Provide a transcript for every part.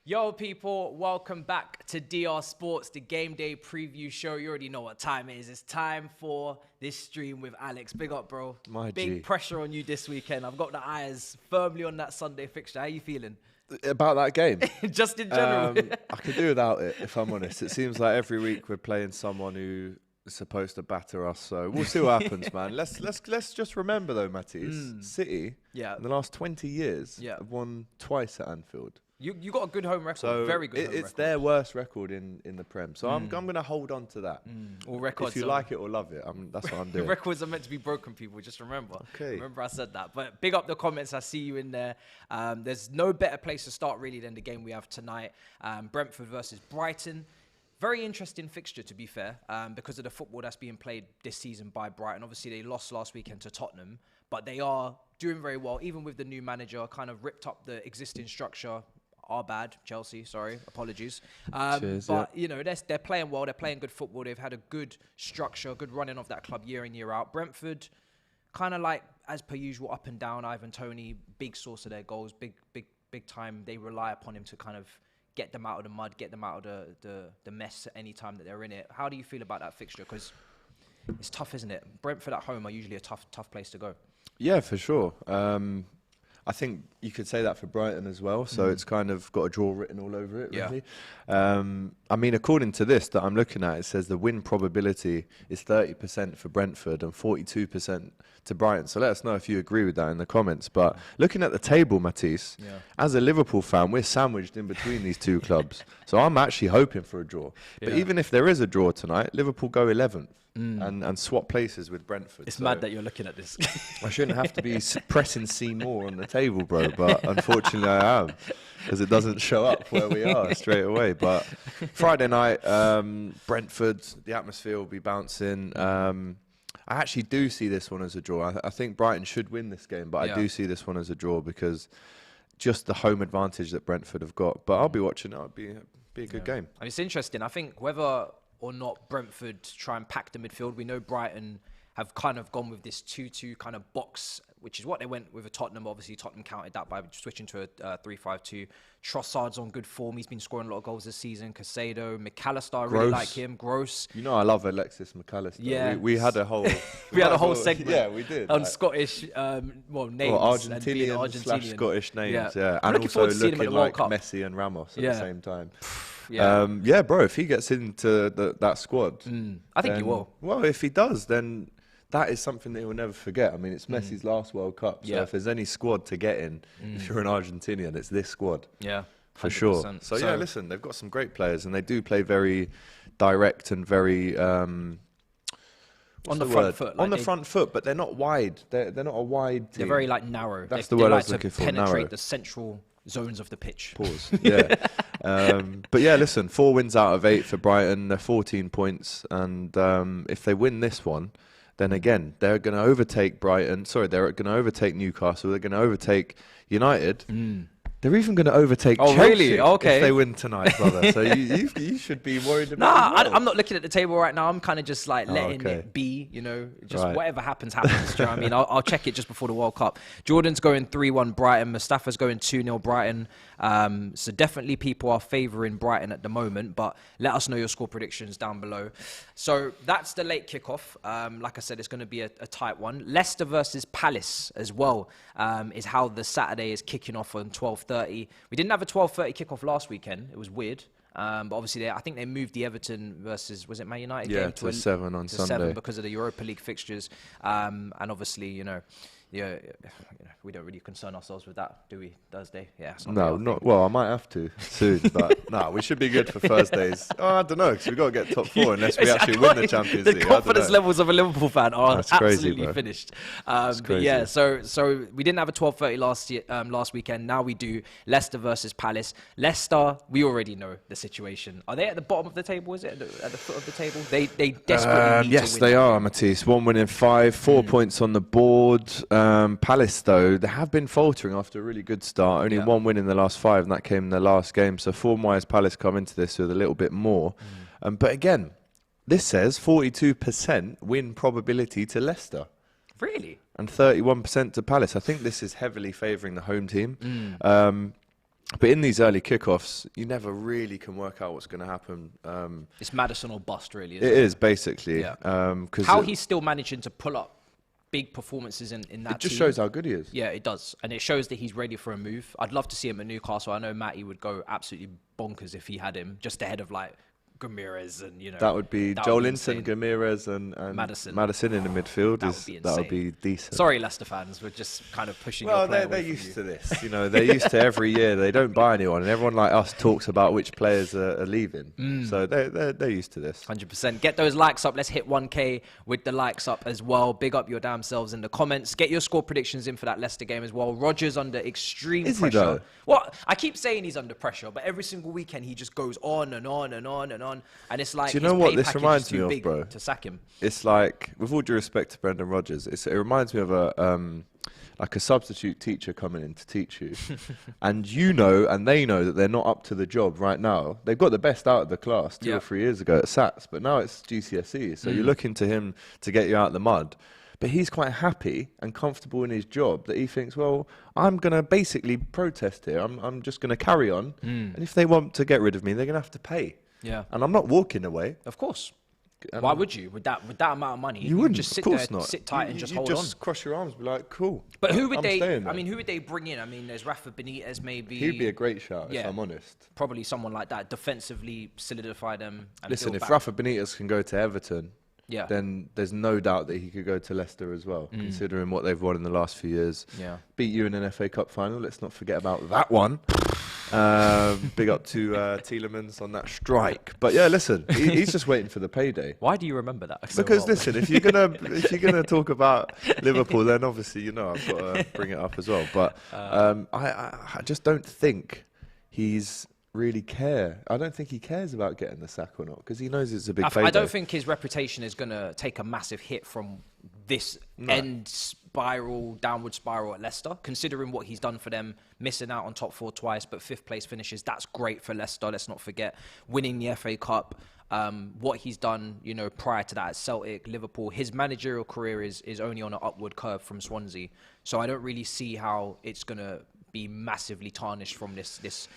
Yo, people, welcome back to DR Sports, the game day preview show. You already know what time it is. It's time for this stream with Alex. Big up, bro. Big pressure on you this weekend. I've got the eyes firmly on that Sunday fixture. How you feeling? About that game? Just in general. I could do without it, if I'm honest. It seems like every week we're playing someone who is supposed to batter us. So we'll see what happens, man. Let's just remember, though, Matisse, City, in the last 20 years, have won twice at Anfield. You got a good home record, so very good home record. It's their worst record in the Prem. So I'm going to hold on to that. All records. If you like it or love it, that's what I'm doing. Records are meant to be broken, people. Just remember. Okay. Remember I said that. But big up the comments. I see you in there. There's no better place to start, really, than the game we have tonight. Brentford versus Brighton. Very interesting fixture, to be fair, because of the football that's being played this season by Brighton. Obviously, they lost last weekend to Tottenham, but they are doing very well, even with the new manager, kind of ripped up the existing structure. Our bad, Chelsea, sorry, apologies. Cheers, but, you know, they're playing well, they're playing good football. They've had a good structure, good running of that club year in, year out. Brentford, kind of like, as per usual, up and down. Ivan Toney, big source of their goals, big time. They rely upon him to kind of get them out of the mud, get them out of the mess at any time that they're in it. How do you feel about that fixture? Because it's tough, isn't it? Brentford at home are usually a tough place to go. Yeah, for sure. I think you could say that for Brighton as well. So it's kind of got a draw written all over it, really. I mean, according to this that I'm looking at, it says the win probability is 30% for Brentford and 42% to Brighton. So let us know if you agree with that in the comments. But looking at the table, Matisse, as a Liverpool fan, we're sandwiched in between these two clubs. So I'm actually hoping for a draw. But even if there is a draw tonight, Liverpool go 11th. And swap places with Brentford. It's mad that you're looking at this. I shouldn't have to be pressing C more on the table, bro, but unfortunately I am, because it doesn't show up where we are straight away. But Friday night, Brentford, the atmosphere will be bouncing. I actually do see this one as a draw. I think Brighton should win this game, but I do see this one as a draw because just the home advantage that Brentford have got. But I'll be watching it. It'll be a good game. And it's interesting. I think whether or not Brentford try and pack the midfield. We know Brighton have kind of gone with this 2-2 kind of box, which is what they went with a Tottenham. Obviously, Tottenham countered that by switching to a 3-5-2. Trossard's on good form. He's been scoring a lot of goals this season. Casado, McAllister, I really like him. Gross. You know I love Alexis McAllister. Yeah. We had a whole... we had a whole segment. Yeah, we did. On Scottish, names. Argentinian / Scottish names, yeah. And also looking like Messi and Ramos at the same time. Yeah, bro, if he gets into that squad... I think he will. Well, if he does, then that is something that he will never forget. I mean, it's Messi's last World Cup, so if there's any squad to get in, if you're an Argentinian, it's this squad. Yeah, 100%. For sure. So, yeah, listen, they've got some great players, and they do play very direct and very... on the front foot. On the front foot, but they're not wide. They're not a wide team. They're very, narrow. That's the word I was looking for, penetrate narrow. The central zones of the pitch. Pause. Yeah. But yeah, listen, 4 wins out of 8 for Brighton. They're 14 points. And if they win this one, then again, they're going to overtake Brighton. Sorry, they're going to overtake Newcastle. They're going to overtake United. They're even going to overtake Chelsea really? Okay. if they win tonight, brother. So you should be worried about it. I'm not looking at the table right now. I'm kind of just letting it be, whatever happens. Do you know what I mean? I'll check it just before the World Cup. Jordan's going 3-1 Brighton. Mustafa's going 2-0 Brighton. So definitely people are favouring Brighton at the moment, but let us know your score predictions down below. So that's the late kickoff. Like I said, it's going to be a tight one. Leicester versus Palace as well is how the Saturday is kicking off on 12:30. We didn't have a 12:30 kickoff last weekend. It was weird. But obviously, I think they moved the Everton versus, was it Man United game? To 7 on Sunday. 7 because of the Europa League fixtures. And obviously, we don't really concern ourselves with that, do we? Thursday? Yeah. No, not well. I might have to soon, but no, we should be good for Thursdays. I don't know, because we've got to get top 4 unless we actually win the Champions League. The confidence levels of a Liverpool fan are absolutely crazy, finished. But yeah, so we didn't have a 12:30 last weekend. Now we do. Leicester versus Palace. Leicester, we already know the situation. Are they at the bottom of the table? Is it at the foot of the table? They desperately need yes, to win. they are, Matisse. 1 win in 5, 4 points on the board. Palace, though, they have been faltering after a really good start. Only 1 win in the last 5, and that came in the last game. So form-wise, Palace come into this with a little bit more. But again, this says 42% win probability to Leicester. Really? And 31% to Palace. I think this is heavily favouring the home team. But in these early kickoffs, you never really can work out what's going to happen. It's Maddison or bust, really. Isn't it is, basically. Yeah. How he's still managing to pull up big performances in that team. It just shows how good he is. Yeah, it does. And it shows that he's ready for a move. I'd love to see him at Newcastle. I know Matty would go absolutely bonkers if he had him, just ahead of like Ramirez and, you know. That would be Joelinton, Ramirez and Maddison in the midfield. That would be decent. Sorry, Leicester fans, we're just kind of pushing your player they're used to this. You know, they're used to every year. They don't buy anyone, and everyone like us talks about which players are leaving. So they're used to this. 100%. Get those likes up. Let's hit 1K with the likes up as well. Big up your damn selves in the comments. Get your score predictions in for that Leicester game as well. Rodgers under extreme pressure. He though? Well, I keep saying he's under pressure, but every single weekend he just goes on and on and on and on. And it's like, do you know what this reminds me of, bro? To sack him. It's like, with all due respect to Brendan Rodgers, it reminds me of a substitute teacher coming in to teach you, and you know, and they know that they're not up to the job right now. They've got the best out of the class 2 or 3 years ago at SATS, but now it's GCSE. So you're looking to him to get you out of the mud. But he's quite happy and comfortable in his job that he thinks, well, I'm going to basically protest here. I'm just going to carry on. And if they want to get rid of me, they're going to have to pay. Yeah. And I'm not walking away. Of course. Why would you? With that amount of money, you wouldn't. Just sit of course there, not. sit tight, and just hold on. on. Just cross your arms, be like, cool. But who would they? I mean, who would they bring in? I mean, there's Rafa Benitez, maybe. He'd be a great shout, if I'm honest. Probably someone like that, defensively solidify them. And listen, if Rafa Benitez can go to Everton, yeah, then there's no doubt that he could go to Leicester as well, considering what they've won in the last few years. Yeah, beat you in an FA Cup final. Let's not forget about that one. Big up to Tielemans on that strike. But yeah, listen, he's just waiting for the payday. Why do you remember that? Because listen, if you're gonna talk about Liverpool, then obviously you know I've got to bring it up as well. But I just don't think he's really care. I don't think he cares about getting the sack or not, because he knows it's a big payday. I don't think his reputation is going to take a massive hit from this downward spiral at Leicester, considering what he's done for them, missing out on top 4 twice, but 5th place finishes. That's great for Leicester. Let's not forget winning the FA Cup. What he's done, you know, prior to that at Celtic, Liverpool, his managerial career is only on an upward curve from Swansea. So I don't really see how it's going to be massively tarnished from this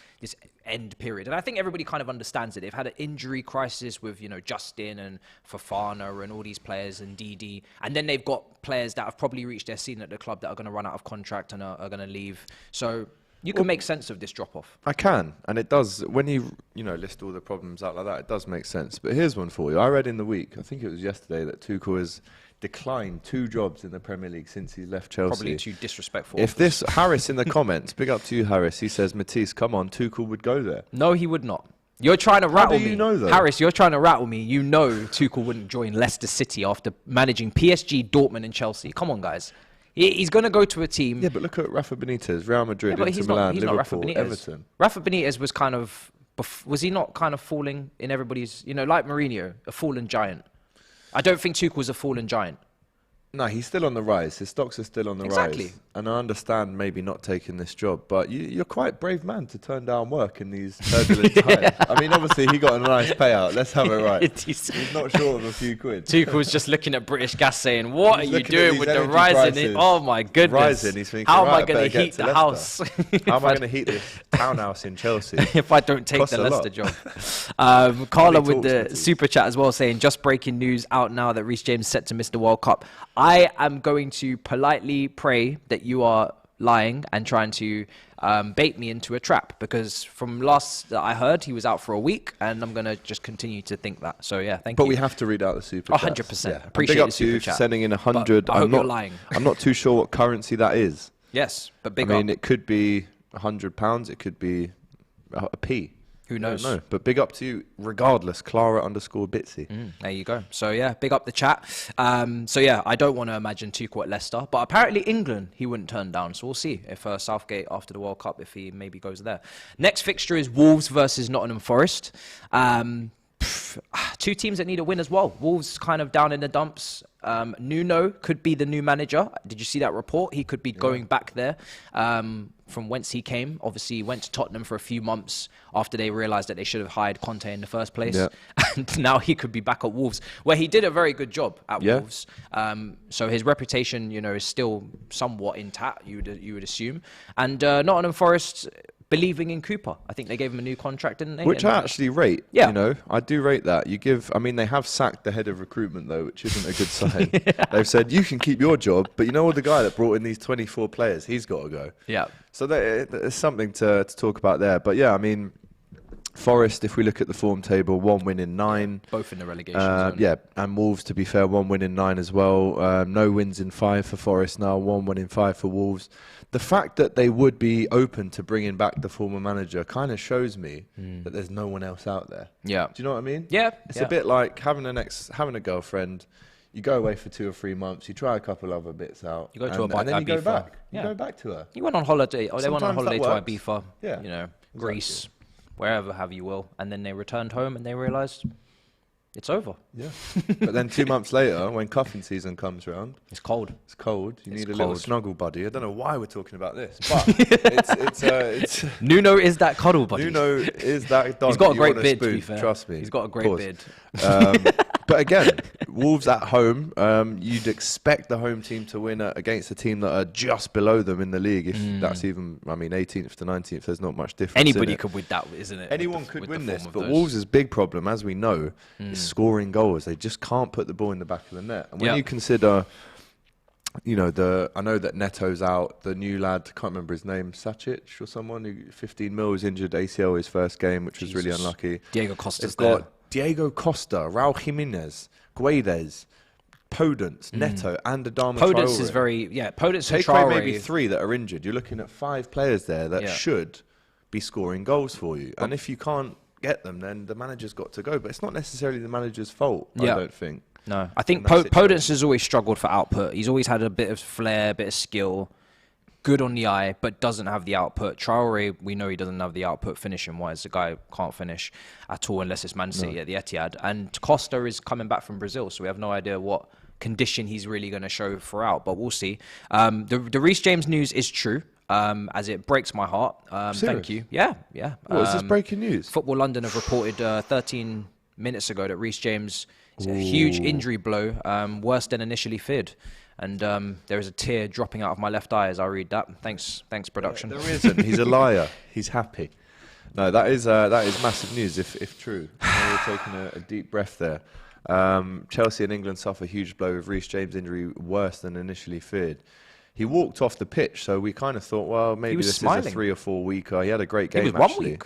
end period. And I think everybody kind of understands it. They've had an injury crisis with, you know, Justin and Fofana and all these players and DD. And then they've got players that have probably reached their ceiling at the club that are going to run out of contract and are going to leave. So you can make sense of this drop-off. I can, and it does. When you list all the problems out like that, it does make sense. But here's one for you. I read in the week, I think it was yesterday, that Tuchel has declined 2 jobs in the Premier League since he left Chelsea. Probably too disrespectful. If this, Harris in the comments, big up to you, Harris, he says, Matisse, come on, Tuchel would go there. No, he would not. You're trying to rattle me. How do you know, though? Harris, you're trying to rattle me. You know Tuchel wouldn't join Leicester City after managing PSG, Dortmund and Chelsea. Come on, guys. He's going to go to a team. Yeah, but look at Rafa Benitez, Real Madrid, Inter Milan, Liverpool, Everton. Rafa Benitez was kind of, was he not kind of falling in everybody's, you know, like Mourinho, a fallen giant? I don't think Tuchel's a fallen giant. No, he's still on the rise. His stocks are still on the rise. And I understand maybe not taking this job, but you're quite a brave man to turn down work in these turbulent times. I mean, obviously, he got a nice payout. Let's have it right. He's not short of a few quid. Tuchel's just looking at British Gas saying, what are you doing with the rising? Oh, my goodness. Rising, he's thinking, how am I going to heat the house? How am I going to heat this townhouse in Chelsea? If I don't take the Leicester job. Carla with the super chat as well saying, just breaking news out now that Reece James set to miss the World Cup. I am going to politely pray that you are lying and trying to bait me into a trap, because from last that I heard, he was out for a week, and I'm going to just continue to think that. So, yeah, thank you. But we have to read out the super chat. 100%. Yeah. Appreciate the super chat. Sending in 100. I hope you're lying. I'm not too sure what currency that is. Yes, but big up. I mean, it could be £100. It could be a p. Who knows? No, but big up to you, regardless. Clara_Bitsy. There you go. So, yeah, big up the chat. So, yeah, I don't want to imagine Tuchel at Leicester, but apparently England he wouldn't turn down. So, we'll see if Southgate, after the World Cup, if he maybe goes there. Next fixture is Wolves versus Nottingham Forest. 2 teams that need a win as well. Wolves kind of down in the dumps. Nuno could be the new manager. Did you see that report? He could be going back there from whence he came. Obviously, he went to Tottenham for a few months after they realised that they should have hired Conte in the first place. Yeah. And now he could be back at Wolves, where he did a very good job at Wolves. So his reputation, you know, is still somewhat intact, you would assume. And Nottingham Forest, believing in Cooper. I think they gave him a new contract, didn't they? Which I actually rate. Yeah. You know, I do rate that. They have sacked the head of recruitment, though, which isn't a good sign. Yeah. They've said, you can keep your job, but you know what, the guy that brought in these 24 players, he's got to go. Yeah. So there's something to talk about there. But yeah, I mean, Forest, if we look at the form table, 1 win in 9. Both in the relegation zone. Yeah, and Wolves, to be fair, 1 win in 9 as well. No wins in 5 for Forest now, 1 win in 5 for Wolves. The fact that they would be open to bringing back the former manager kind of shows me that there's no one else out there. Yeah. Do you know what I mean? Yeah. It's a bit like having a girlfriend. You go away for 2 or 3 months. You try a couple other bits out. You go to and then you go back. Yeah. You go back to her. You went on holiday, or they went on Sometimes holiday that to Ibiza. Yeah, You know, exactly. Greece, wherever have you will, and then they returned home and they realised it's over. Yeah. But then 2 months later, when cuffing season comes around, It's cold. it's cold. You It's need a little cold. snuggle buddy. I don't know why we're talking about this, but it's Nuno is that cuddle buddy. Nuno is that dog. He's got a you great want beard, spoon, to be fair. Trust me. He's got a great Pause. beard. But again, Wolves at home, you'd expect the home team to win against a team that are just below them in the league. If that's even, 18th to 19th, there's not much difference. Anybody could win that, isn't it? Anyone could win this, but Wolves' big problem, as we know, is scoring goals. They just can't put the ball in the back of the net. And when you consider, I know that Neto's out, the new lad, can't remember his name, Sacic or someone, who 15 mil was injured, ACL his first game, which was really unlucky. Diego Costa's They've got Diego Costa, Raul Jimenez, Guedes, Podence, Neto, and Adama Traore. Podence is Podence and Take away Traore. maybe 3 that are injured. You're looking at 5 players there that should be scoring goals for you. And if you can't get them, then the manager's got to go. But it's not necessarily the manager's fault, I don't think. No, I think Podence has always struggled for output. He's always had a bit of flair, a bit of skill, good on the eye, but doesn't have the output. Traore, we know he doesn't have the output finishing-wise. The guy can't finish at all unless it's Man City at the Etihad. And Costa is coming back from Brazil, so we have no idea what condition he's really going to show throughout, but we'll see. The Reece James news is true. As it breaks my heart. Thank you. Yeah. What, is this breaking news? Football London have reported 13 minutes ago that Reece James is a huge injury blow, worse than initially feared. And there is a tear dropping out of my left eye as I read that. Thanks, production. There isn't. He's a liar. He's happy. No, that is massive news if true. We're taking a deep breath there. Chelsea and England suffer a huge blow with Reece James' injury worse than initially feared. He walked off the pitch, so we kind of thought, well, maybe this is a 3 or 4 weeker. He had a great game, actually. 1 week.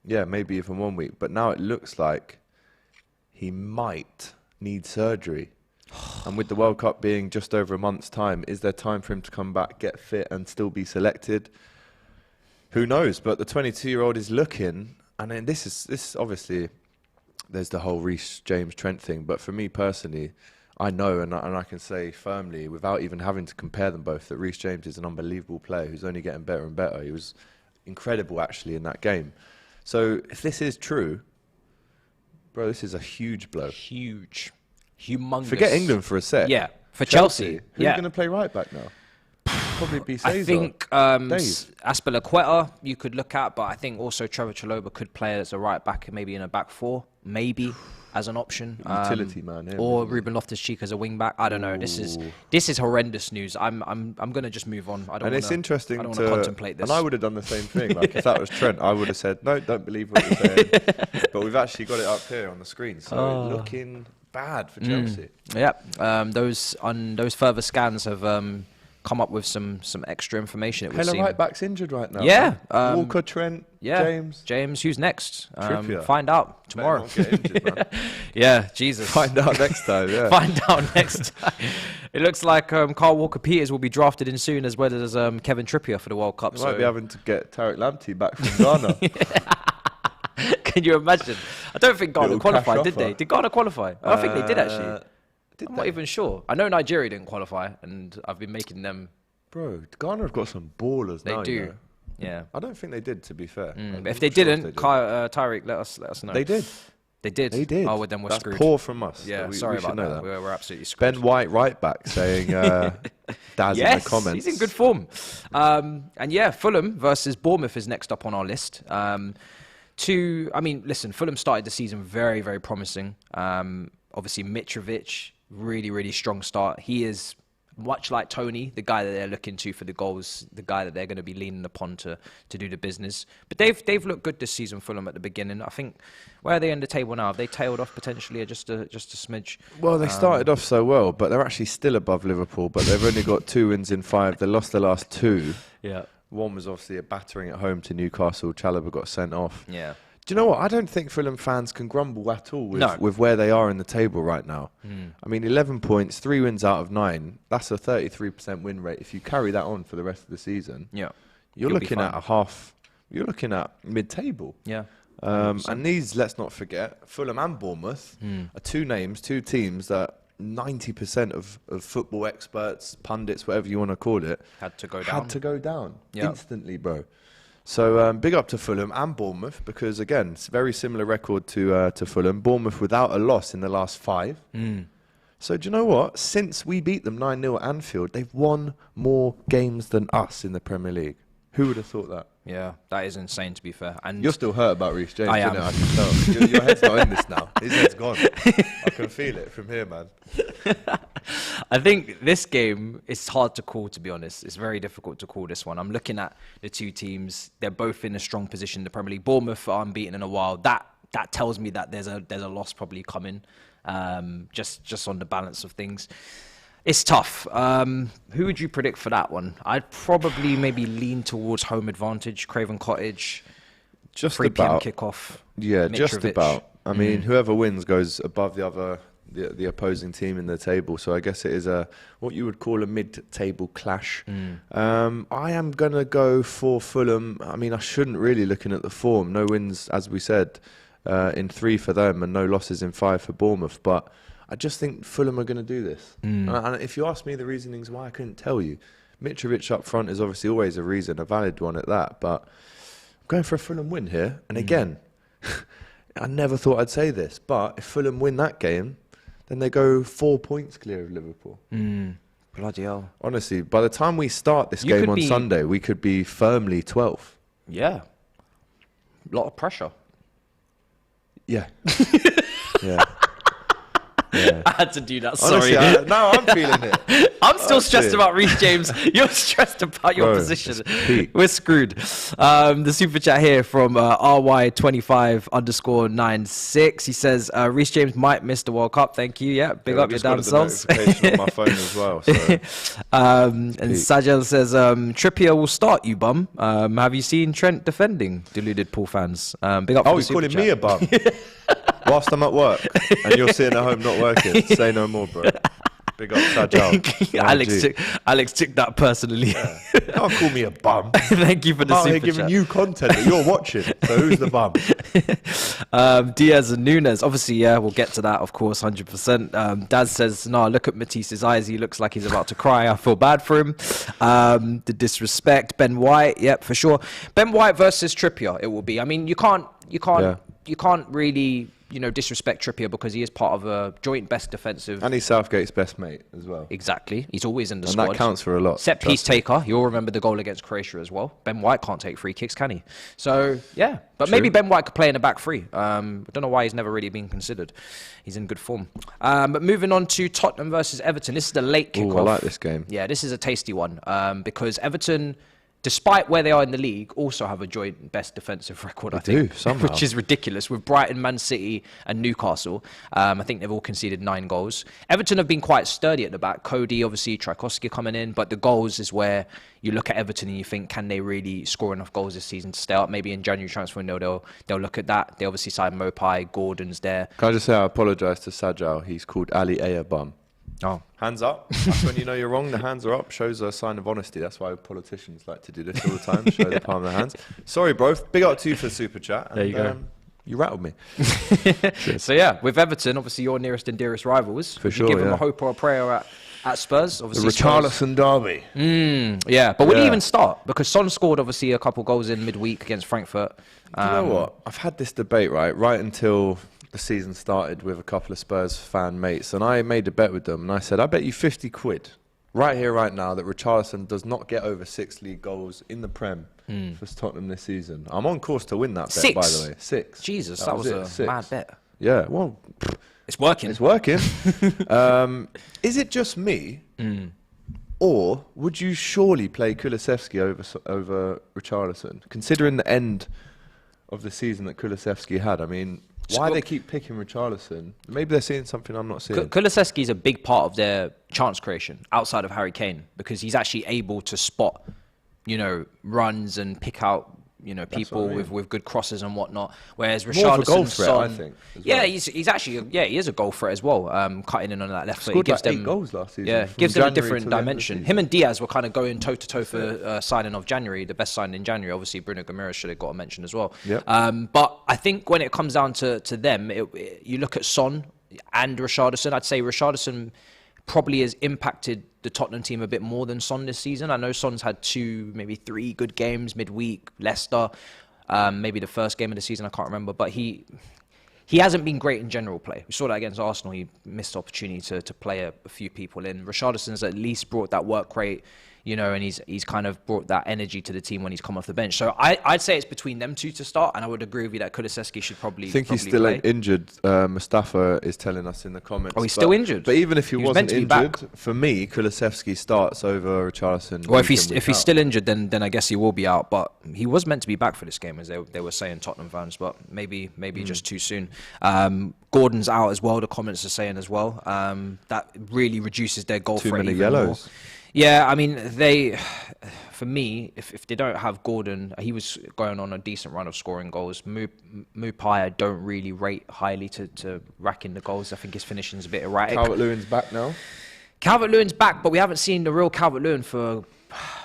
Yeah, maybe even 1 week. But now it looks like he might need surgery. And with the World Cup being just over a month's time, is there time for him to come back, get fit, and still be selected? Who knows? But the 22-year-old is looking, and then this is obviously, there's the whole Reece James Trent thing. But for me personally, I know, and I can say firmly, without even having to compare them both, that Reece James is an unbelievable player who's only getting better and better. He was incredible, actually, in that game. So if this is true, bro, this is a huge blow. Huge. Humongous. Forget England for a sec. Yeah, for Chelsea. Who's going to play right back now? Probably be Cesar. I think Azpilicueta you could look at, but I think also Trevor Chalobah could play as a right back, maybe in a back 4, maybe as an option. Utility man, yeah, or Ruben Loftus-Cheek as a wing back. I don't know. This is horrendous news. I'm going to just move on. It's interesting I don't want to contemplate this. And I would have done the same thing. Like if that was Trent, I would have said, no, don't believe what you're saying. But we've actually got it up here on the screen, so looking bad for Chelsea. Yeah. Those further scans have come up with some extra information. It would seem. right back's injured right now. Yeah. Walker, Trent, James. Who's next? Trippier. Find out tomorrow. Not get injured, man. Yeah, Jesus. Find out next time. Yeah. Find out next time. It looks like Carl Walker-Peters will be drafted in soon, as well as Kevin Trippier for the World Cup. Might be having to get Tariq Lamptey back from Ghana. Can you imagine? I don't think Ghana Little qualified, cash did they? offer. Did Ghana qualify? I think they did, actually. I'm not they? even sure. I know Nigeria didn't qualify, and I've been making them. Bro, Ghana have got some ballers now. They do. You know? Yeah. I don't think they did, to be fair. But if they didn't, Tariq, let us know. They did. They did? They did. Oh, well, then we're That's screwed. poor from us. Yeah, we sorry should about know that. We're absolutely screwed. Ben White, right back, saying Daz in the comments. He's in good form. And yeah, Fulham versus Bournemouth is next up on our list. Listen, Fulham started the season very, very promising. Obviously, Mitrovic, really, really strong start. He is much like Tony, the guy that they're looking to for the goals, the guy that they're going to be leaning upon to do the business. But they've looked good this season, Fulham, at the beginning. I think, where are they in the table now? Have they tailed off potentially just a smidge? Well, they started off so well, but they're actually still above Liverpool, but they've only got 2 wins in 5. They lost the last 2. Yeah. One was obviously a battering at home to Newcastle. Chalobah got sent off. Yeah. Do you know what? I don't think Fulham fans can grumble at all with where they are in the table right now. I mean, 11 points, 3 wins out of 9. That's a 33% win rate. If you carry that on for the rest of the season, you're looking at you're looking at mid-table. Yeah. And these, let's not forget, Fulham and Bournemouth are 2 teams that 90% of football experts, pundits, whatever you want to call it, had to go down instantly, bro. So big up to Fulham and Bournemouth, because again, it's a very similar record to Fulham. Bournemouth without a loss in the last 5. So do you know what? Since we beat them 9-0 at Anfield, they've won more games than us in the Premier League. Who would have thought that? Yeah, that is insane, to be fair. And you're still hurt about Reece James, I am. I can tell. Your head's not in this now. His head's gone. I can feel it from here, man. I think this game is hard to call, to be honest. It's very difficult to call this one. I'm looking at the 2 teams. They're both in a strong position in the Premier League. Bournemouth are unbeaten in a while. That tells me that there's a loss probably coming, just on the balance of things. It's tough. Who would you predict for that one? I'd probably maybe lean towards home advantage, Craven Cottage, just 3 p.m. about kickoff. Yeah, Mitrovic. Just about. I mean, whoever wins goes above the opposing team in the table. So I guess it is what you would call a mid-table clash. I am going to go for Fulham. I mean, I shouldn't really, looking at the form. No wins, as we said, in 3 for them and no losses in 5 for Bournemouth. But I just think Fulham are going to do this. And if you ask me the reasonings why, I couldn't tell you. Mitrovic up front is obviously always a reason, a valid one at that. But I'm going for a Fulham win here. And again, I never thought I'd say this, but if Fulham win that game, then they go 4 points clear of Liverpool. Bloody hell. Honestly, by the time we start this game on Sunday, we could be firmly 12th. Yeah. A lot of pressure. Yeah. Yeah. Yeah. I had to do that, sorry. Honestly, now I'm feeling it. I'm still stressed about Reece James. You're stressed about your position. We're screwed. The super chat here from RY25_96. He says, Reece James might miss the World Cup. Thank you. Yeah, big up your damn selves. Notification on my phone as well. So. And Sajel says, Trippier will start, you bum. Have you seen Trent defending? Deluded Pool fans. Big up for the super chat. He's calling me a bum. Whilst I'm at work and you're sitting at home not working, say no more, bro. Big up, Sajal. Alex took that personally. Yeah. Can't call me a bum. Thank you for the super chat. Giving you content that you're watching. So who's the bum? Diaz and Nunes. Obviously, yeah, we'll get to that, of course, 100%. Daz says, no, look at Matisse's eyes. He looks like he's about to cry. I feel bad for him. The disrespect. Ben White, yep, for sure. Ben White versus Trippier, it will be. I mean, you can't really, disrespect Trippier because he is part of a joint best defensive. And he's Southgate's best mate as well. Exactly. He's always in the squad. And that counts for a lot. Set piece taker. You'll remember the goal against Croatia as well. Ben White can't take free kicks, can he? So, yeah. But maybe Ben White could play in the back three. I don't know why he's never really been considered. He's in good form. But moving on to Tottenham versus Everton. This is the late kickoff. I like this game. Yeah, this is a tasty one because Everton, despite where they are in the league, also have a joint best defensive record, I think. Somehow. Which is ridiculous. With Brighton, Man City and Newcastle, I think they've all conceded 9 goals. Everton have been quite sturdy at the back. Cody, obviously, Tchaikovsky coming in. But the goals is where you look at Everton and you think, can they really score enough goals this season to stay up? Maybe in January transfer window, they'll look at that. They obviously signed Mopai, Gordon's there. Can I just say I apologise to Sajal. He's called Ali Ayabum. Oh. Hands up. That's when you know you're wrong. The hands are up. Shows a sign of honesty. That's why politicians like to do this all the time. Show the palm of their hands. Sorry, bro. Big up to you for the super chat. And, there you go. You rattled me. So, yeah, with Everton, obviously your nearest and dearest rivals. For sure, give them a hope or a prayer at Spurs. Obviously, the Richarlison derby. Yeah, but would he even start? Because Son scored, obviously, a couple goals in midweek against Frankfurt. You know what? I've had this debate, right until the season started with a couple of Spurs fan mates, and I made a bet with them, and I said, I bet you 50 quid right here, right now, that Richarlison does not get over 6 league goals in the Prem for Tottenham this season. I'm on course to win that bet, by the way. 6. Jesus, that was a mad bet. Yeah, well, it's working. It's working. Is it just me, Or would you surely play Kulusevski over Richarlison, considering the end of the season that Kulusevski had? I mean, why they keep picking Richarlison? Maybe they're seeing something I'm not seeing. Kulusevski is a big part of their chance creation outside of Harry Kane, because he's actually able to spot, runs and pick out, people with good crosses and whatnot. Whereas Richarlison, Son, I think. Yeah, he's actually he is a goal threat as well. Cutting in on that left foot, he gives them 8 goals last season. Yeah, gives them a different dimension. Him and Diaz were kind of going toe to toe for signing of January, the best signing in January. Obviously, Bruno Guimaraes should have got a mention as well. Yep. But I think when it comes down to them, you look at Son and Richarlison. I'd say Richarlison probably has impacted the Tottenham team a bit more than Son this season. I know Son's had 2, maybe 3 good games midweek, Leicester, maybe the first game of the season, I can't remember, but he hasn't been great in general play. We saw that against Arsenal. He missed the opportunity to play a few people in. Richarlison's at least brought that work rate, and he's kind of brought that energy to the team when he's come off the bench. So I'd say it's between them two to start, and I would agree with you that Kulusevski should probably I think he's still injured. Mustafa is telling us in the comments. Oh, he's still injured? But even if he wasn't injured, for me, Kulusevski starts over Richarlison. Well, if he's still injured, then I guess he will be out. But he was meant to be back for this game, as they were saying, Tottenham fans. But maybe just too soon. Gordon's out as well, the comments are saying as well. That really reduces their goal threat even yellows. More. Yeah, I mean, for me, if they don't have Gordon, he was going on a decent run of scoring goals. Maupay, I don't really rate highly to rack in the goals. I think his finishing's a bit erratic. Calvert-Lewin's back now? Calvert-Lewin's back, but we haven't seen the real Calvert-Lewin for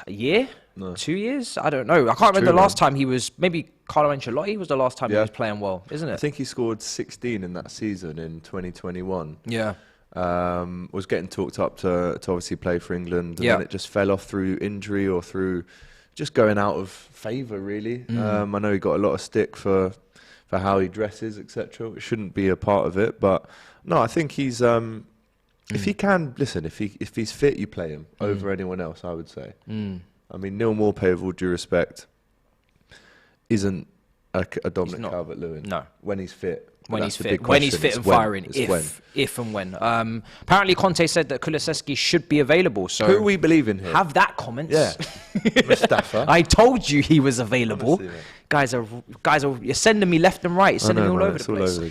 a year? No. 2 years? I don't know. I can't remember the last time he was... Maybe Carlo Ancelotti was the last time he was playing well, isn't it? I think he scored 16 in that season in 2021. Yeah. Was getting talked up to obviously play for England, and then it just fell off through injury or through just going out of favour, really. I know he got a lot of stick for how he dresses, etc. It shouldn't be a part of it, but no, I think he's if he can listen, if he's fit, you play him over anyone else, I would say. I mean, Neil Maupay, with all due respect, isn't a Dominic Calvert-Lewin. No, when he's fit. When he's fit and firing, if and when. Apparently, Conte said that Kulusevski should be available. So who are we believing here? Have that comments. Yeah, Mustafa. I told you he was available. Honestly, guys are you're sending me left and right. You're sending me all over the place. Do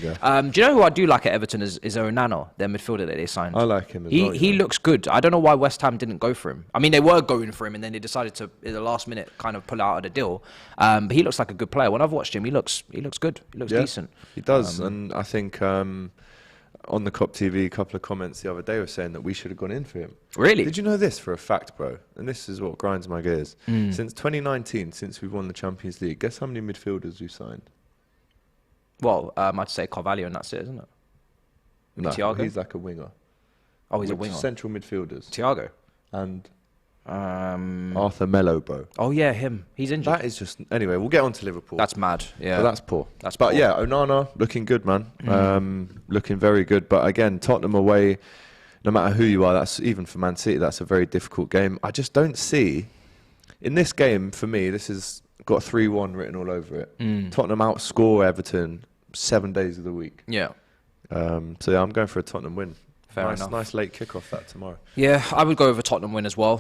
you know who I do like at Everton is Onana, their midfielder that they signed. I like him as well. He looks good. I don't know why West Ham didn't go for him. I mean, they were going for him, and then they decided to, at the last minute, kind of pull out of the deal. But he looks like a good player. When I've watched him, he looks good. He looks decent. He does, and I think on the Cop TV, a couple of comments the other day were saying that we should have gone in for him. Really? Did you know this for a fact, bro? And this is what grinds my gears. Since 2019, since we've won the Champions League, guess how many midfielders we've signed? Well, I'd say Carvalho, and that's it, isn't it? No, Thiago? He's like a winger. Oh, he's a winger. Central midfielders. Thiago. And Arthur Melo, bro. Oh yeah, him. He's injured. That is just... Anyway, we'll get on to Liverpool. That's mad. Yeah. But that's poor. But yeah, Onana, looking good, man. Looking very good. But again, Tottenham away, no matter who you are, that's even for Man City, that's a very difficult game. I just don't see... In this game, for me, this has got 3-1 written all over it. Tottenham outscore Everton 7 days of the week. Yeah. So yeah, I'm going for a Tottenham win. Fair enough. Nice late kickoff that tomorrow. Yeah, I would go with a Tottenham win as well.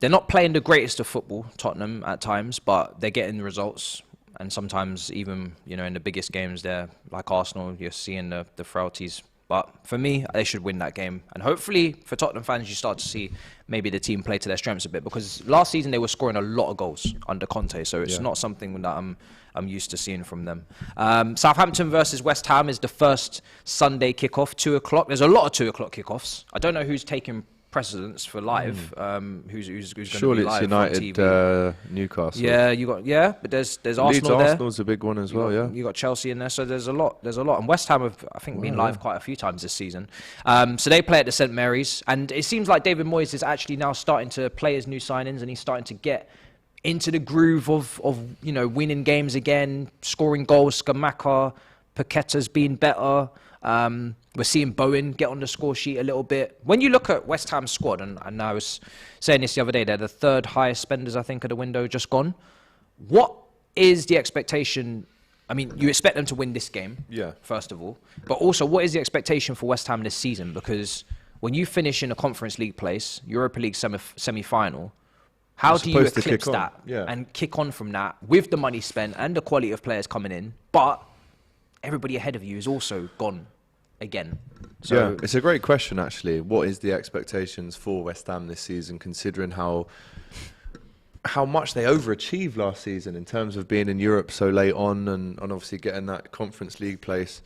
They're not playing the greatest of football, Tottenham, at times, but they're getting the results. And sometimes even, in the biggest games, they're like Arsenal, you're seeing the frailties. But for me, they should win that game. And hopefully, for Tottenham fans, you start to see maybe the team play to their strengths a bit. Because last season, they were scoring a lot of goals under Conte. So it's not something that I'm used to seeing from them. Southampton versus West Ham is the first Sunday kickoff, 2 o'clock. There's a lot of 2 o'clock kickoffs. I don't know who's taking precedence for live. Who's going to be live? Surely it's United, Newcastle. But there's Arsenal Leeds, there. Arsenal's a big one as well. Yeah, you got Chelsea in there, so there's a lot. And West Ham have, I think, been live quite a few times this season. So they play at the St Mary's, and it seems like David Moyes is actually now starting to play his new signings, and he's starting to get into the groove of winning games again, scoring goals. Scamacca, Paqueta's been better. We're seeing Bowen get on the score sheet a little bit. When you look at West Ham's squad, and I was saying this the other day, they're the 3rd highest spenders, I think, of the window just gone. What is the expectation? I mean, you expect them to win this game, first of all. But also, what is the expectation for West Ham this season? Because when you finish in a Conference League place, Europa League semi-final, how do you eclipse that and kick on from that with the money spent and the quality of players coming in, but everybody ahead of you is also gone again? So yeah, it's a great question, actually. What is the expectations for West Ham this season, considering how much they overachieved last season in terms of being in Europe so late on and obviously getting that Conference League place?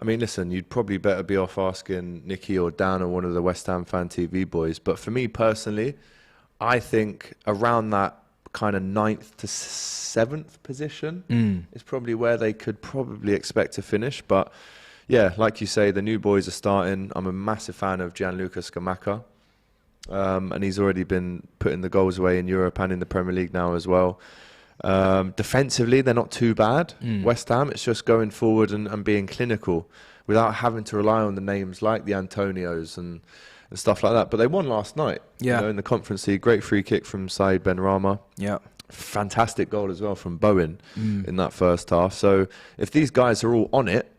I mean, listen, you'd probably better be off asking Nicky or Dan or one of the West Ham Fan TV boys. But for me personally, I think around that kind of 9th to 7th position is probably where they could probably expect to finish. But yeah, like you say, the new boys are starting. I'm a massive fan of Gianluca Scamacca. And he's already been putting the goals away in Europe and in the Premier League now as well. Defensively, they're not too bad. West Ham, it's just going forward and being clinical without having to rely on the names like the Antonios and stuff like that. But they won last night in the Conference League. Great free kick from Said Benrahma. Yeah. Fantastic goal as well from Bowen in that first half. So if these guys are all on it,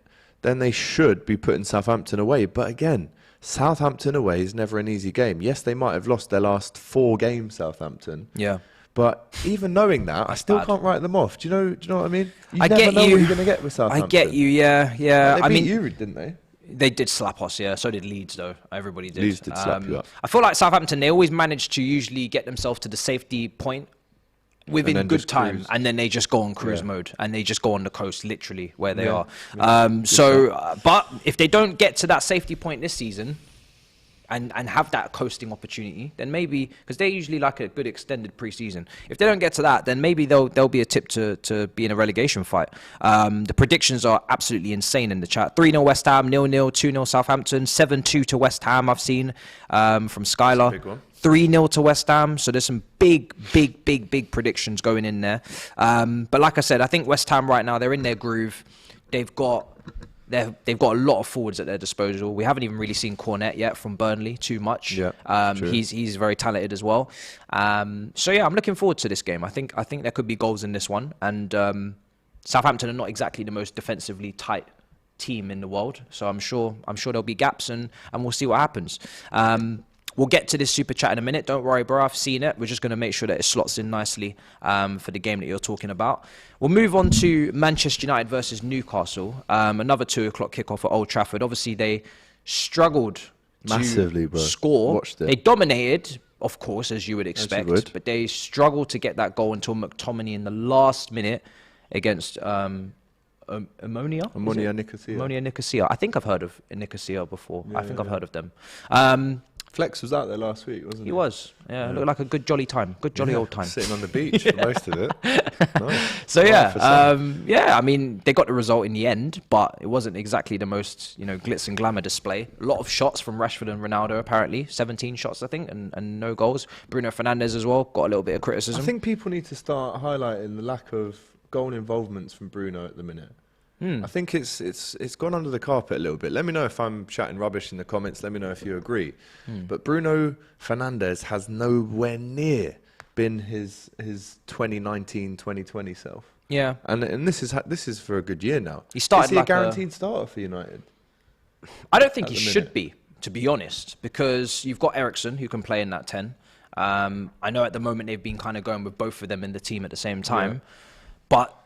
then they should be putting Southampton away. But again, Southampton away is never an easy game. Yes, they might have lost their last 4 games, Southampton. Yeah. But even knowing that, I still can't write them off. Do you know what I mean? You never know what you're going to get with Southampton. I get you, yeah. They beat you, didn't they? They did slap us, yeah. So did Leeds, though. Everybody did. Leeds did slap you up. I feel like Southampton, they always manage to usually get themselves to the safety point within good time, cruise. And then they just go on cruise mode, and they just go on the coast, literally, where they are. But if they don't get to that safety point this season, and have that coasting opportunity, then maybe, because they usually like a good extended pre-season. If they don't get to that, then maybe they'll be a tip to be in a relegation fight. The predictions are absolutely insane in the chat. 3-0 West Ham, 0-0, 2-0 Southampton, 7-2 to West Ham I've seen from Skylar. 3-0 to West Ham. So there's some big predictions going in there. But like I said, I think West Ham right now, they're in their groove. They've got a lot of forwards at their disposal. We haven't even really seen Cornet yet from Burnley too much. Yeah, he's very talented as well. So yeah, I'm looking forward to this game. I think there could be goals in this one. And Southampton are not exactly the most defensively tight team in the world. So I'm sure there'll be gaps and we'll see what happens. We'll get to this super chat in a minute. Don't worry, bro. I've seen it. We're just going to make sure that it slots in nicely for the game that you're talking about. We'll move on to Manchester United versus Newcastle. Another 2:00 kickoff at Old Trafford. Obviously, they struggled massively, to score. Watched it. They dominated, of course, as you would expect. But they struggled to get that goal until McTominay in the last minute against Omonia Nicosia. Omonia Nicosia. I think I've heard of Nicosia before. Yeah, I've heard of them. Flex was out there last week, wasn't he? He was. Yeah, it looked like a good jolly time. Good jolly old time. Sitting on the beach for most of it. Nice. So I mean, they got the result in the end, but it wasn't exactly the most, glitz and glamour display. A lot of shots from Rashford and Ronaldo, apparently. 17 shots, I think, and no goals. Bruno Fernandes as well, got a little bit of criticism. I think people need to start highlighting the lack of goal involvements from Bruno at the minute. I think it's gone under the carpet a little bit. Let me know if I'm chatting rubbish in the comments. Let me know if you agree. But Bruno Fernandes has nowhere near been his 2019-2020 self. Yeah, and this is for a good year now. He started is he a guaranteed starter for United? I don't think he should be, to be honest, because you've got Eriksen who can play in that 10. I know at the moment they've been kind of going with both of them in the team at the same time. Yeah. But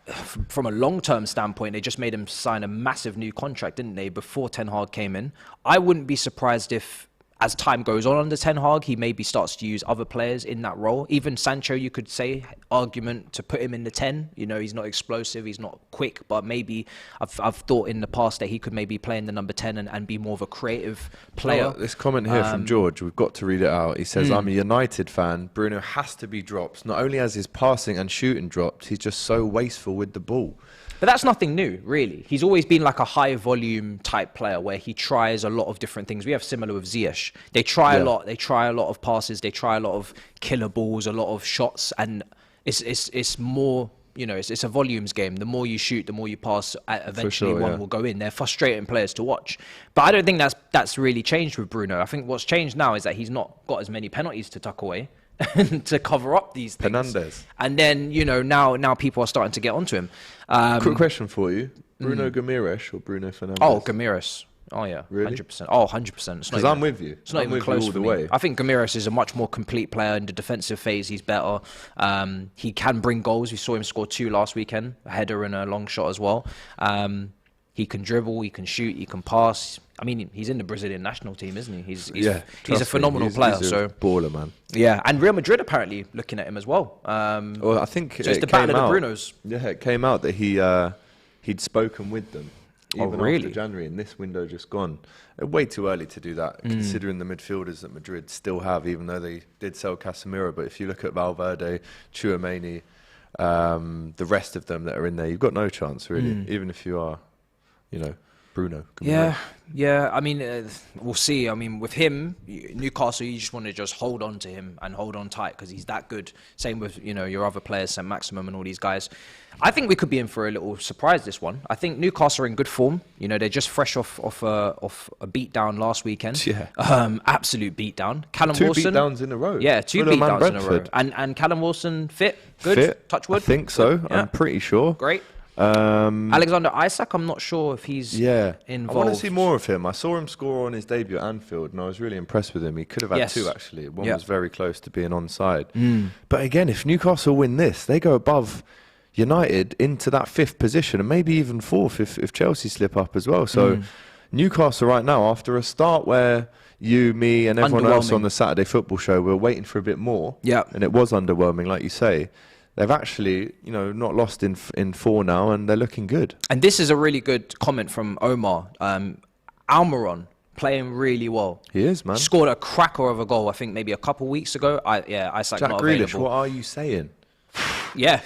from a long-term standpoint, they just made him sign a massive new contract, didn't they, before Ten Hag came in. I wouldn't be surprised if, as time goes on under Ten Hag, he maybe starts to use other players in that role. Even Sancho, you could say, argument to put him in the 10. He's not explosive, he's not quick, but maybe I've thought in the past that he could maybe play in the number 10 and be more of a creative player. This comment here from George, we've got to read it out. He says, I'm a United fan. Bruno has to be dropped. Not only has his passing and shooting dropped, he's just so wasteful with the ball. But that's nothing new, really. He's always been like a high-volume type player where he tries a lot of different things. We have similar with Ziyech. They try a lot. They try a lot of passes. They try a lot of killer balls, a lot of shots, and it's more. It's a volumes game. The more you shoot, the more you pass. Eventually, one will go in. They're frustrating players to watch. But I don't think that's really changed with Bruno. I think what's changed now is that he's not got as many penalties to tuck away. To cover up these things. Fernandes. And then, now people are starting to get onto him. Quick question for you. Bruno Gomes or Bruno Fernandes? Oh, Gomes. Oh yeah, Really? 100%. Oh, 100%. Because I'm with you. It's not even close for me. I think Gamiras is a much more complete player in the defensive phase. He's better. He can bring goals. We saw him score 2 last weekend, a header and a long shot as well. He can dribble, he can shoot, he can pass. I mean, he's in the Brazilian national team, isn't he? He's a phenomenal player. He's a baller, man. Yeah, and Real Madrid apparently looking at him as well. Well, I think so it's the battle of the Brunos. Yeah, it came out that he'd spoken with them even after January, and this window just gone. Way too early to do that, considering the midfielders that Madrid still have, even though they did sell Casemiro. But if you look at Valverde, Tchouaméni, the rest of them that are in there, you've got no chance, really, even if you are, Bruno. Yeah. I mean, we'll see. I mean, with him, Newcastle, you just want to just hold on to him and hold on tight because he's that good. Same with, your other players, St. Maximum and all these guys. I think we could be in for a little surprise this one. I think Newcastle are in good form. They're just fresh off a beatdown last weekend. Yeah. Absolute beatdown. Callum Wilson. 2 beatdowns in a row. Yeah, 2 beatdowns in a row. And Callum Wilson fit? Good? Touch wood? I think so. Yeah. I'm pretty sure. Great. Alexander Isak, I'm not sure if he's involved. I want to see more of him. I saw him score on his debut at Anfield, and I was really impressed with him. He could have had 2, actually. One was very close to being onside. But again, if Newcastle win this, they go above United into that 5th position, and maybe even 4th if Chelsea slip up as well. So Newcastle right now, after a start where you, me, and everyone else on the Saturday football show were waiting for a bit more, and it was underwhelming, like you say. They've actually, not lost in 4 now, and they're looking good. And this is a really good comment from Omar. Almiron playing really well. He is, man. Scored a cracker of a goal, I think, maybe a couple weeks ago. Isak Jack not Grealish, available. what are you saying? Yeah,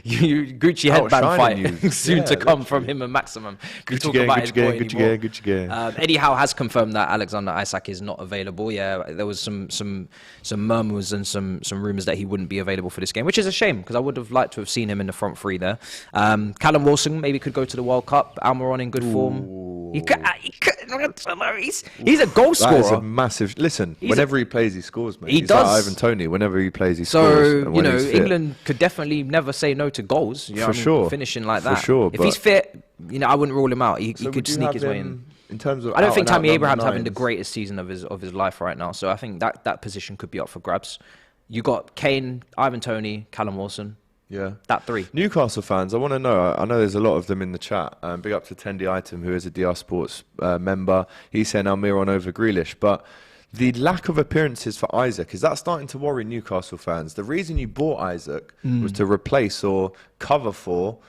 Gucci headband fight soon to come from him and Maximum. Gucci gang. Eddie Howe has confirmed that Alexander Isak is not available. Yeah, there was some murmurs and some rumours that he wouldn't be available for this game, which is a shame because I would have liked to have seen him in the front 3 there. Callum Wilson maybe could go to the World Cup. Almiron in good form. He's a goal scorer. That is a massive. Listen, whenever he plays, he scores, mate. He's like Ivan Toney. Whenever he plays, he scores. So England could definitely never say no to goals. For sure. Finishing like that. For sure. If he's fit, I wouldn't rule him out. He could sneak his way in. In terms of, I don't think Tammy Abraham's having the greatest season of his life right now. So I think that position could be up for grabs. You got Kane, Ivan Toney, Callum Wilson. Yeah. That 3. Newcastle fans, I want to know, I know there's a lot of them in the chat. Big up to Tendi Item, who is a DR Sports member. He's saying Almiron over Grealish. But the lack of appearances for Isaac, is that starting to worry Newcastle fans? The reason you bought Isaac was to replace or cover for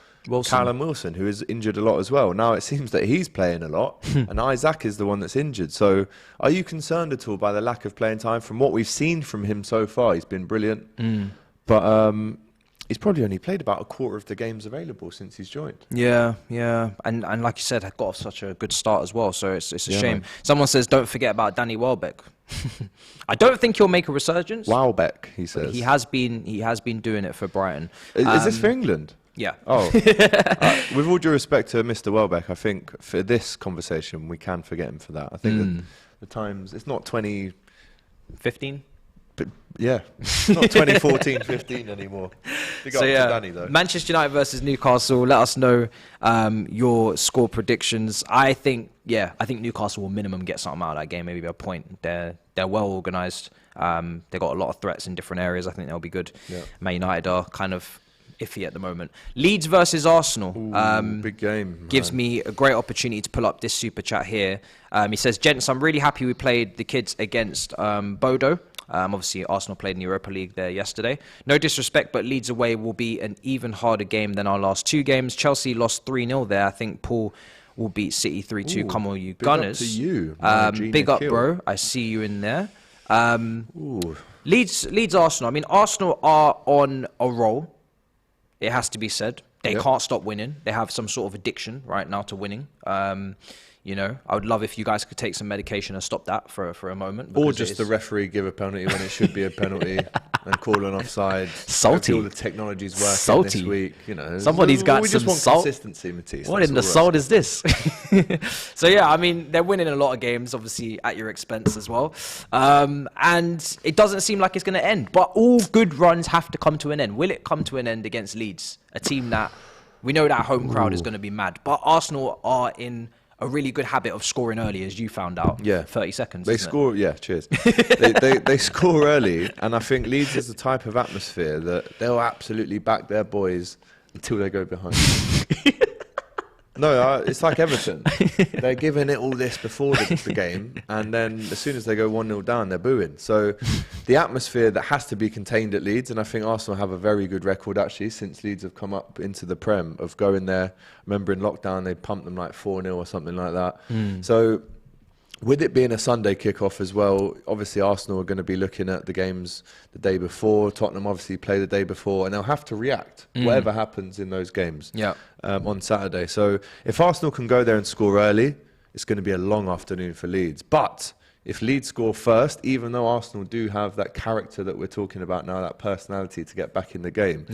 Callum Wilson, who is injured a lot as well. Now it seems that he's playing a lot and Isaac is the one that's injured. So are you concerned at all by the lack of playing time? From what we've seen from him so far, he's been brilliant. But he's probably only played about a quarter of the games available since he's joined. Yeah. And like you said, got off such a good start as well. So it's a shame. Man. Someone says, don't forget about Danny Welbeck. I don't think he'll make a resurgence. Welbeck, he says. He has been doing it for Brighton. Is this for England? Yeah. Oh. With all due respect to Mr. Welbeck, I think for this conversation, we can forget him for that. I think that the times, it's not 2015. But yeah, it's not 2014-15 anymore. Big up to Danny, though. Manchester United versus Newcastle. Let us know your score predictions. I think Newcastle will minimum get something out of that game, maybe a point. They're well organised. They've got a lot of threats in different areas. I think they'll be good. Yeah. Man United are kind of iffy at the moment. Leeds versus Arsenal. Big game. Gives me a great opportunity to pull up this super chat here. He says, gents, I'm really happy we played the kids against Bodo. Obviously, Arsenal played in the Europa League there yesterday. No disrespect, but Leeds away will be an even harder game than our last 2 games. Chelsea lost 3-0 there. I think Paul will beat City 3-2. Come on, you Gunners. Big up to you. Big up, bro. I see you in there. Leeds Arsenal. I mean, Arsenal are on a roll. It has to be said. They can't stop winning. They have some sort of addiction right now to winning. I would love if you guys could take some medication and stop that for a moment. Or just the referee give a penalty when it should be a penalty and call an offside. Salty. All the technology's working this week. Somebody's got some salt. Consistency, Matisse. What in the salt is this? So yeah, I mean, they're winning a lot of games, obviously at your expense as well. And it doesn't seem like it's going to end. But all good runs have to come to an end. Will it come to an end against Leeds? A team that we know that home crowd is going to be mad. But Arsenal are in a really good habit of scoring early, as you found out. Yeah. 30 seconds. They score, yeah, cheers. they score early, and I think Leeds is the type of atmosphere that they'll absolutely back their boys until they go behind. No, it's like Everton. They're giving it all this before the game, and then as soon as they go 1-0 down, they're booing. So the atmosphere that has to be contained at Leeds, and I think Arsenal have a very good record actually since Leeds have come up into the Prem of going there. I remember in lockdown they pumped them like 4-0 or something like that. So with it being a Sunday kickoff as well, obviously Arsenal are going to be looking at the games the day before. Tottenham obviously play the day before, and they'll have to react whatever happens in those games on Saturday. So if Arsenal can go there and score early, it's going to be a long afternoon for Leeds. But if Leeds score first, even though Arsenal do have that character that we're talking about now, that personality to get back in the game,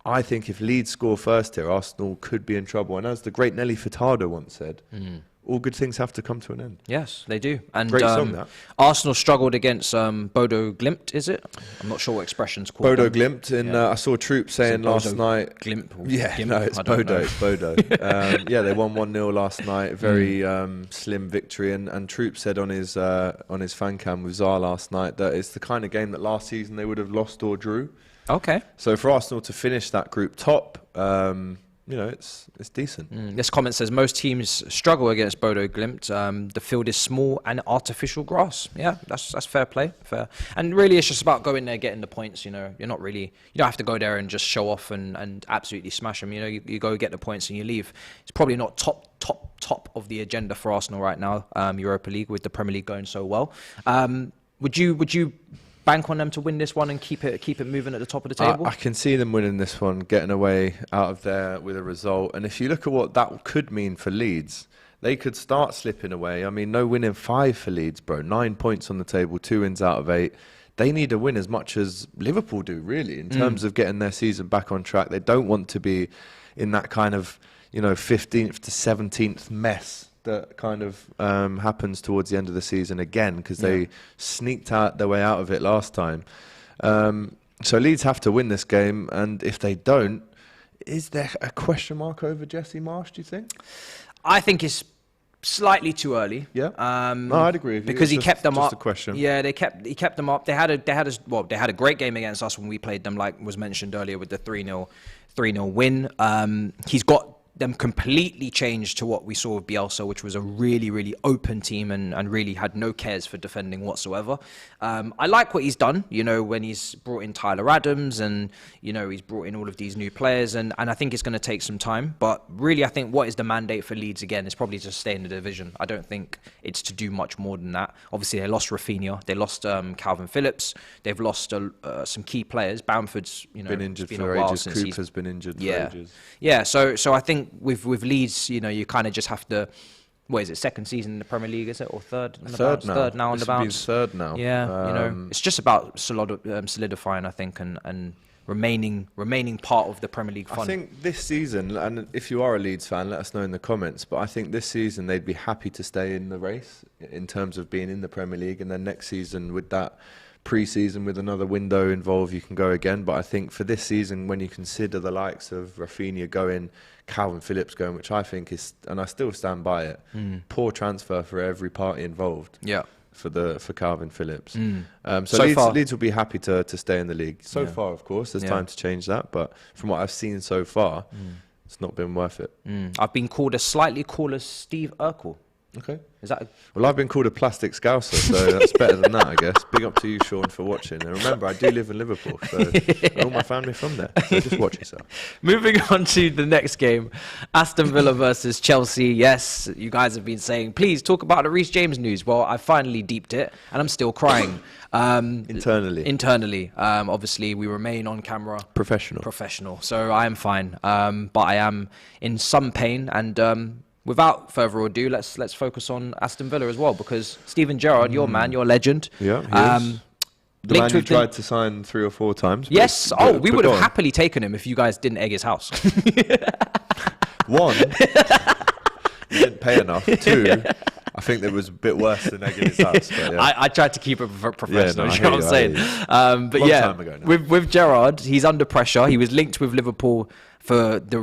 I think if Leeds score first here, Arsenal could be in trouble. And as the great Nelly Furtado once said, all good things have to come to an end. Yes, they do. And great song, that. Arsenal struggled against Bodo Glimt, is it? I'm not sure what expression's called. Bodo Glimt. I saw Troop saying last night. Glimt. No, it's Bodo. It's Bodo. They won 1-0 last night. Very slim victory. And Troop said on his fan cam with Zar last night that it's the kind of game that last season they would have lost or drew. Okay. So for Arsenal to finish that group top, it's decent. This comment says most teams struggle against Bodo Glimt. The field is small and artificial grass. Yeah, that's fair play. Fair. And really, it's just about going there, getting the points. You don't have to go there and just show off and absolutely smash them. You go get the points and you leave. It's probably not top of the agenda for Arsenal right now. Europa League with the Premier League going so well. Would you bank on them to win this one and keep it moving at the top of the table? I can see them winning this one, getting away out of there with a result. And if you look at what that could mean for Leeds, they could start slipping away. I mean, no win in 5 for Leeds, bro. 9 points on the table, 2 wins out of 8. They need a win as much as Liverpool do, really, in terms of getting their season back on track. They don't want to be in that kind of, 15th to 17th mess that kind of happens towards the end of the season again, because they sneaked their way out of it last time. So Leeds have to win this game, and if they don't, is there a question mark over Jesse Marsch, do you think? I think it's slightly too early. Yeah. No, I'd agree with you. Because he kept them up. Just a question. Yeah, he kept them up. They had a great game against us when we played them, like was mentioned earlier, with the 3-0 win. He's got them completely changed to what we saw with Bielsa, which was a really, really open team and really had no cares for defending whatsoever. I like what he's done, when he's brought in Tyler Adams and, he's brought in all of these new players, and I think it's going to take some time. But really, I think what is the mandate for Leeds again is probably to stay in the division. I don't think it's to do much more than that. Obviously, they lost Rafinha, they lost Calvin Phillips, they've lost some key players. Bamford's, been injured for a while ages. Cooper's been injured for ages. Yeah, so I think with Leeds, you kind of just have to. What is it? Second season in the Premier League, is it, or third? Third now. Third now on the bounce. Third now. Yeah, it's just about solidifying, I think, and remaining part of the Premier League fun. I think this season, and if you are a Leeds fan, let us know in the comments. But I think this season they'd be happy to stay in the race in terms of being in the Premier League, and then next season with that pre-season with another window involved, you can go again. But I think for this season, when you consider the likes of Rafinha going, Calvin Phillips going, which I think is, and I still stand by it, poor transfer for every party involved. Yeah. For Calvin Phillips. So Leeds will be happy to stay in the league. So far, of course, there's time to change that. But from what I've seen so far, it's not been worth it. I've been called a slightly cooler Steve Urkel. Okay. Is that? Well, I've been called a plastic scouser, so that's better than that, I guess. Big up to you, Sean, for watching. And remember, I do live in Liverpool, so all my family from there. So just watch yourself. Moving on to the next game, Aston Villa versus Chelsea. Yes, you guys have been saying, please talk about the Reece James news. Well, I finally deeped it, and I'm still crying. Internally. Obviously, we remain on camera. Professional. So I am fine. But I am in some pain, and without further ado, let's focus on Aston Villa as well, because Steven Gerrard, your man, your legend. Yeah, the man you tried to sign 3 or 4 times. Yes. We would have happily taken him if you guys didn't egg his house. 1, you didn't pay enough. 2, I think that was a bit worse than egging his house. But yeah. I tried to keep it professional, you know what I'm saying? But Long yeah, time ago now. with Gerrard, he's under pressure. He was linked with Liverpool for the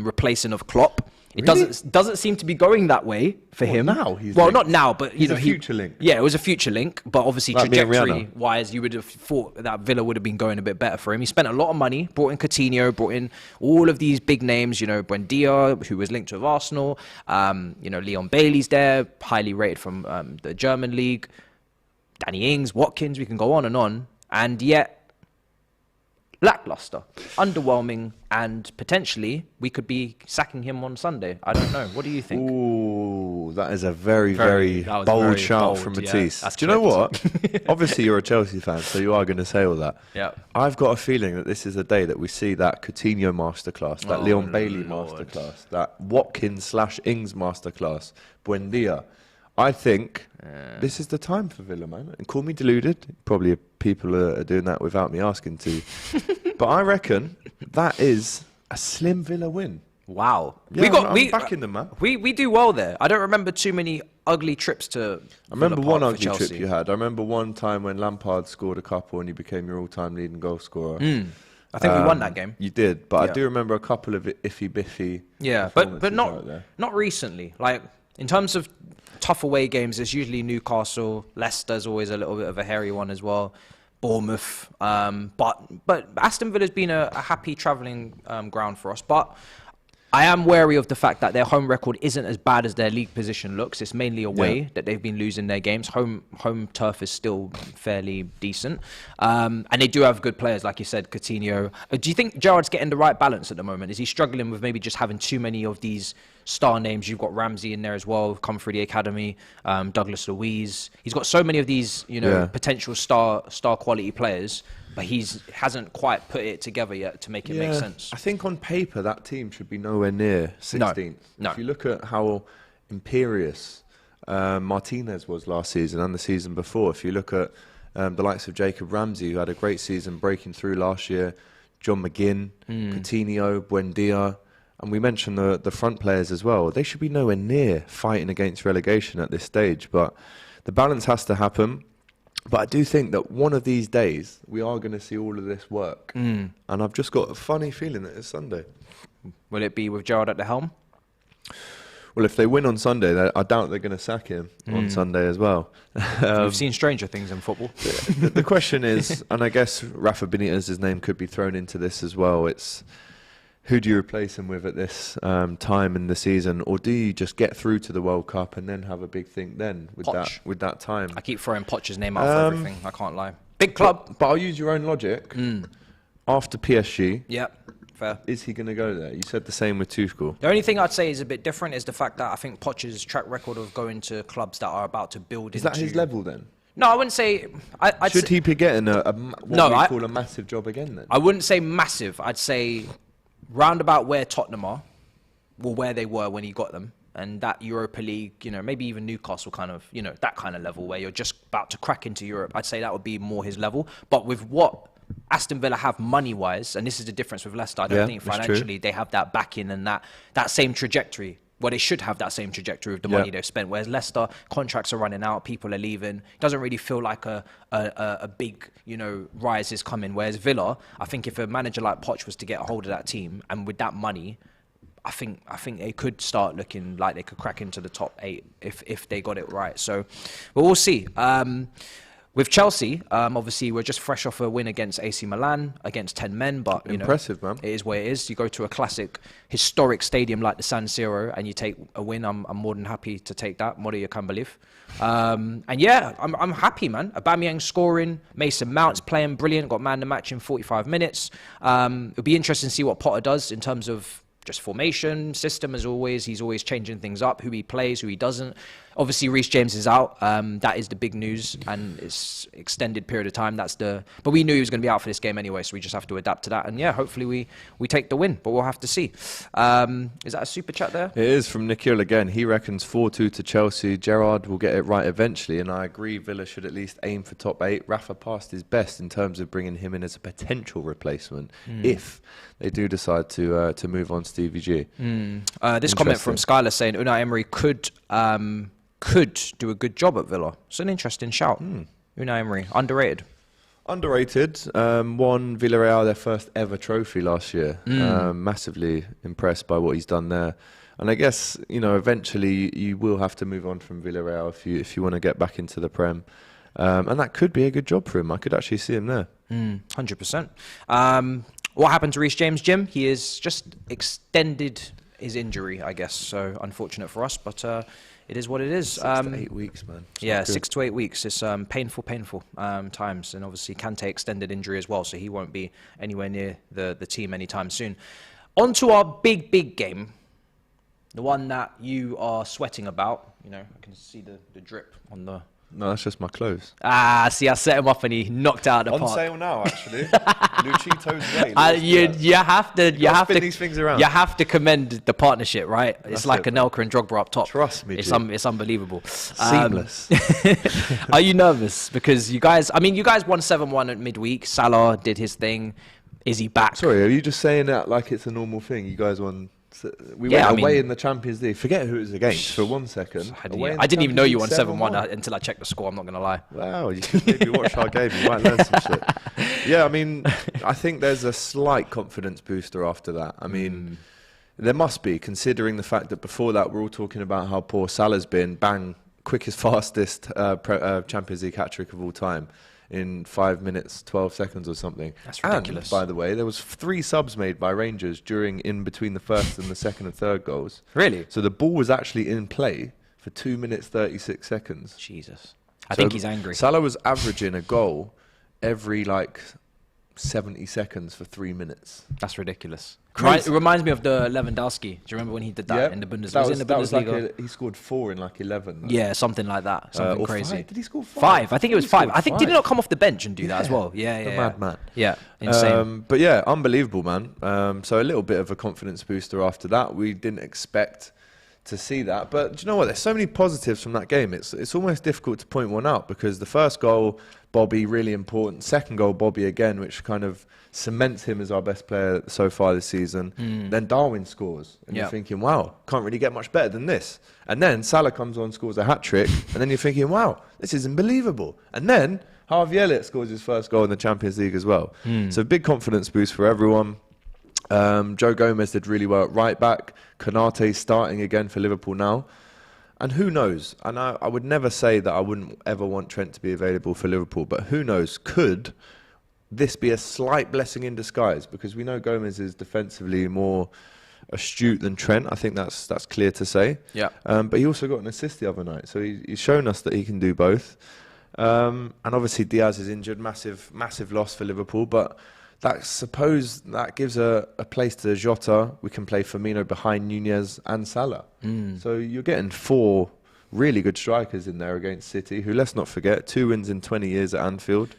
replacing of Klopp. It doesn't seem to be going that way for him. Now he's not now, but he's a future link. Yeah, it was a future link, but obviously like trajectory-wise, you would have thought that Villa would have been going a bit better for him. He spent a lot of money, brought in Coutinho, brought in all of these big names. Buendia, who was linked with Arsenal. Leon Bailey's there, highly rated from the German league. Danny Ings, Watkins, we can go on, and yet. Lackluster, underwhelming, and potentially we could be sacking him on Sunday. I don't know. What do you think? Ooh, that is a very bold shout from Matisse. Do you know what? Obviously, you're a Chelsea fan, so you are going to say all that. Yeah. I've got a feeling that this is the day that we see that Coutinho masterclass, that Leon Bailey masterclass, that Watkins/Ings masterclass, Buendia. I think this is the time for Villa, man. And call me deluded. Probably people are doing that without me asking to. But I reckon that is a slim Villa win. Wow. Yeah, I'm backing them, man. We do well there. I don't remember too many ugly trips to I remember one ugly trip you had. I remember one time when Lampard scored a couple and you became your all-time leading goal scorer. I think we won that game. You did, but I do remember a couple of iffy-biffy. Yeah, but not recently. Like, in terms of tough away games, it's usually Newcastle. Leicester's always a little bit of a hairy one as well. Bournemouth. But Aston Villa's been a happy travelling ground for us. But I am wary of the fact that their home record isn't as bad as their league position looks. It's mainly away that they've been losing their games. Home turf is still fairly decent. And they do have good players, like you said, Coutinho. Do you think Gerrard's getting the right balance at the moment? Is he struggling with maybe just having too many of these star names? You've got Ramsey in there as well, come through the academy, Douglas Luiz. He's got so many of these, potential star quality players, but hasn't quite put it together yet to make it make sense. I think on paper that team should be nowhere near 16th. No. If you look at how imperious Martinez was last season and the season before, if you look at the likes of Jacob Ramsey, who had a great season breaking through last year, John McGinn, Coutinho, Buendia, and we mentioned the front players as well. They should be nowhere near fighting against relegation at this stage, but the balance has to happen. But I do think that one of these days we are going to see all of this work. And I've just got a funny feeling that it's Sunday. Will it be with Gerrard at the helm? Well, if they win on Sunday, I doubt they're going to sack him on Sunday as well. We've seen stranger things in football. The question is, and I guess Rafa Benitez's name could be thrown into this as well, it's who do you replace him with at this time in the season, or do you just get through to the World Cup and then have a big thing then with that time? I keep throwing Poch's name out for everything. I can't lie. Big club, but I'll use your own logic. After PSG, fair. Is he going to go there? You said the same with Tuchel. The only thing I'd say is a bit different is the fact that I think Poch's track record of going to clubs that are about to build. Is that his level then? No, I wouldn't say. Should he be getting what we call a massive job again then? I wouldn't say massive. I'd say round about where Tottenham are, or where they were when he got them, and that Europa League, maybe even Newcastle kind of, that kind of level where you're just about to crack into Europe. I'd say that would be more his level. But with what Aston Villa have money-wise, and this is the difference with Leicester, I don't think financially they have that backing and that same trajectory. Well, they should have that same trajectory with the money they've spent. Whereas Leicester, contracts are running out, people are leaving. It doesn't really feel like a big, rise is coming. Whereas Villa, I think if a manager like Poch was to get a hold of that team, and with that money, I think they could start looking like they could crack into the top 8 if they got it right. So, but we'll see. With Chelsea, obviously, we're just fresh off a win against AC Milan, against 10 men, but, impressive, man. It is what it is. You go to a classic, historic stadium like the San Siro and you take a win. I'm more than happy to take that. More than you can believe. I'm happy, man. Aubameyang scoring, Mason Mount's playing brilliant, got man the match in 45 minutes. It'll be interesting to see what Potter does in terms of just formation, system as always. He's always changing things up, who he plays, who he doesn't. Obviously, Reece James is out. That is the big news, and it's extended period of time. But we knew he was going to be out for this game anyway, so we just have to adapt to that. And hopefully we take the win, but we'll have to see. Is that a super chat there? It is from Nikhil again. He reckons 4-2 to Chelsea. Gerrard will get it right eventually, and I agree Villa should at least aim for top 8. Rafa passed his best in terms of bringing him in as a potential replacement if they do decide to move on Stevie G. This comment from Skylar saying Unai Emery could do a good job at Villa. It's an interesting shout. Unai Emery, underrated. Underrated. Won Villarreal their first ever trophy last year. Massively impressed by what he's done there. And I guess, eventually you will have to move on from Villarreal if you want to get back into the Prem. And that could be a good job for him. I could actually see him there. 100%. What happened to Reece James, Jim? He has just extended his injury, I guess. So unfortunate for us, but it is what it is. 6 to 8 weeks, man. Yeah, 6 to 8 weeks. It's painful times. And obviously Kante extended injury as well, so he won't be anywhere near the team anytime soon. On to our big game. The one that you are sweating about. I can see the drip on the... No, that's just my clothes. See, I set him up and he knocked out the park. On sale now, actually. Luchito's way. You have to these things around. You have to commend the partnership, right? It's like Anelka and Drogba up top. Trust me, it's unbelievable. Seamless. Are you nervous? Because you guys won 7-1 at midweek. Salah did his thing. Is he back? Sorry, are you just saying that like it's a normal thing? You guys won... We went away in the Champions League. Forget who it was against for 1 second. I didn't even know you won 7-1 until I checked the score. I'm not going to lie. Wow, you should maybe watch our game. You might learn some shit. Yeah, I think there's a slight confidence booster after that. There must be, considering the fact that before that we're all talking about how poor Salah's been. Bang, quickest, fastest Champions League hat-trick of all time. In 5 minutes, 12 seconds or something. That's ridiculous. And, by the way, there was 3 subs made by Rangers in between the first and the second and third goals. Really? So the ball was actually in play for 2 minutes, 36 seconds. Jesus. I think he's angry. Salah was averaging a goal every 70 seconds for 3 minutes. That's ridiculous. It reminds me of the Lewandowski. Do you remember when he did that in the Bundesliga? That was he scored 4 in 11. Yeah, something like that. Something crazy. 5. Did he score 5? 5. I think it was 5. I think did he not come off the bench and do that as well? Yeah. The madman. Yeah, insane. But yeah, unbelievable, man. So a little bit of a confidence booster after that. We didn't expect to see that. But do you know what? There's so many positives from that game. It's almost difficult to point one out because the first goal, Bobby, really important. Second goal, Bobby again, which kind of cements him as our best player so far this season. Then Darwin scores. And you're thinking, wow, can't really get much better than this. And then Salah comes on, scores a hat-trick. And then you're thinking, wow, this is unbelievable. And then Harvey Elliott scores his first goal in the Champions League as well. So big confidence boost for everyone. Joe Gomez did really well at right back. Konate starting again for Liverpool now. And who knows? And I would never say that I wouldn't ever want Trent to be available for Liverpool. But who knows? Could this be a slight blessing in disguise? Because we know Gomez is defensively more astute than Trent. I think that's clear to say. Yeah. But he also got an assist the other night. So he's shown us that he can do both. And obviously Diaz is injured. Massive loss for Liverpool. But suppose that gives a place to Jota. We can play Firmino behind Nunez and Salah. So you're getting 4 really good strikers in there against City, who, let's not forget, 2 wins in 20 years at Anfield.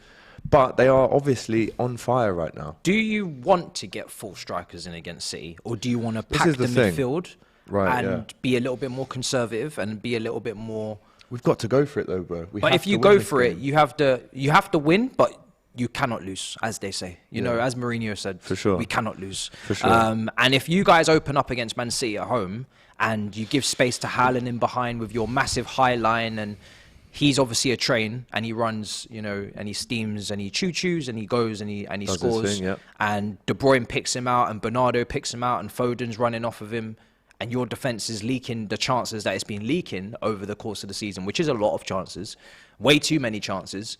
But they are obviously on fire right now. Do you want to get 4 strikers in against City? Or do you want to pack the midfield and be a little bit more conservative and be a little bit more... We've got to go for it though, bro. But if you go for it, you have to win, but you cannot lose, as they say. You know, as Mourinho said, for sure, we cannot lose. For sure. And if you guys open up against Man City at home and you give space to Haaland in behind with your massive high line, and he's obviously a train and he runs, and he steams and he choo-choos and he goes and he scores. And De Bruyne picks him out and Bernardo picks him out and Foden's running off of him. And your defence is leaking the chances that it's been leaking over the course of the season, which is a lot of chances, way too many chances.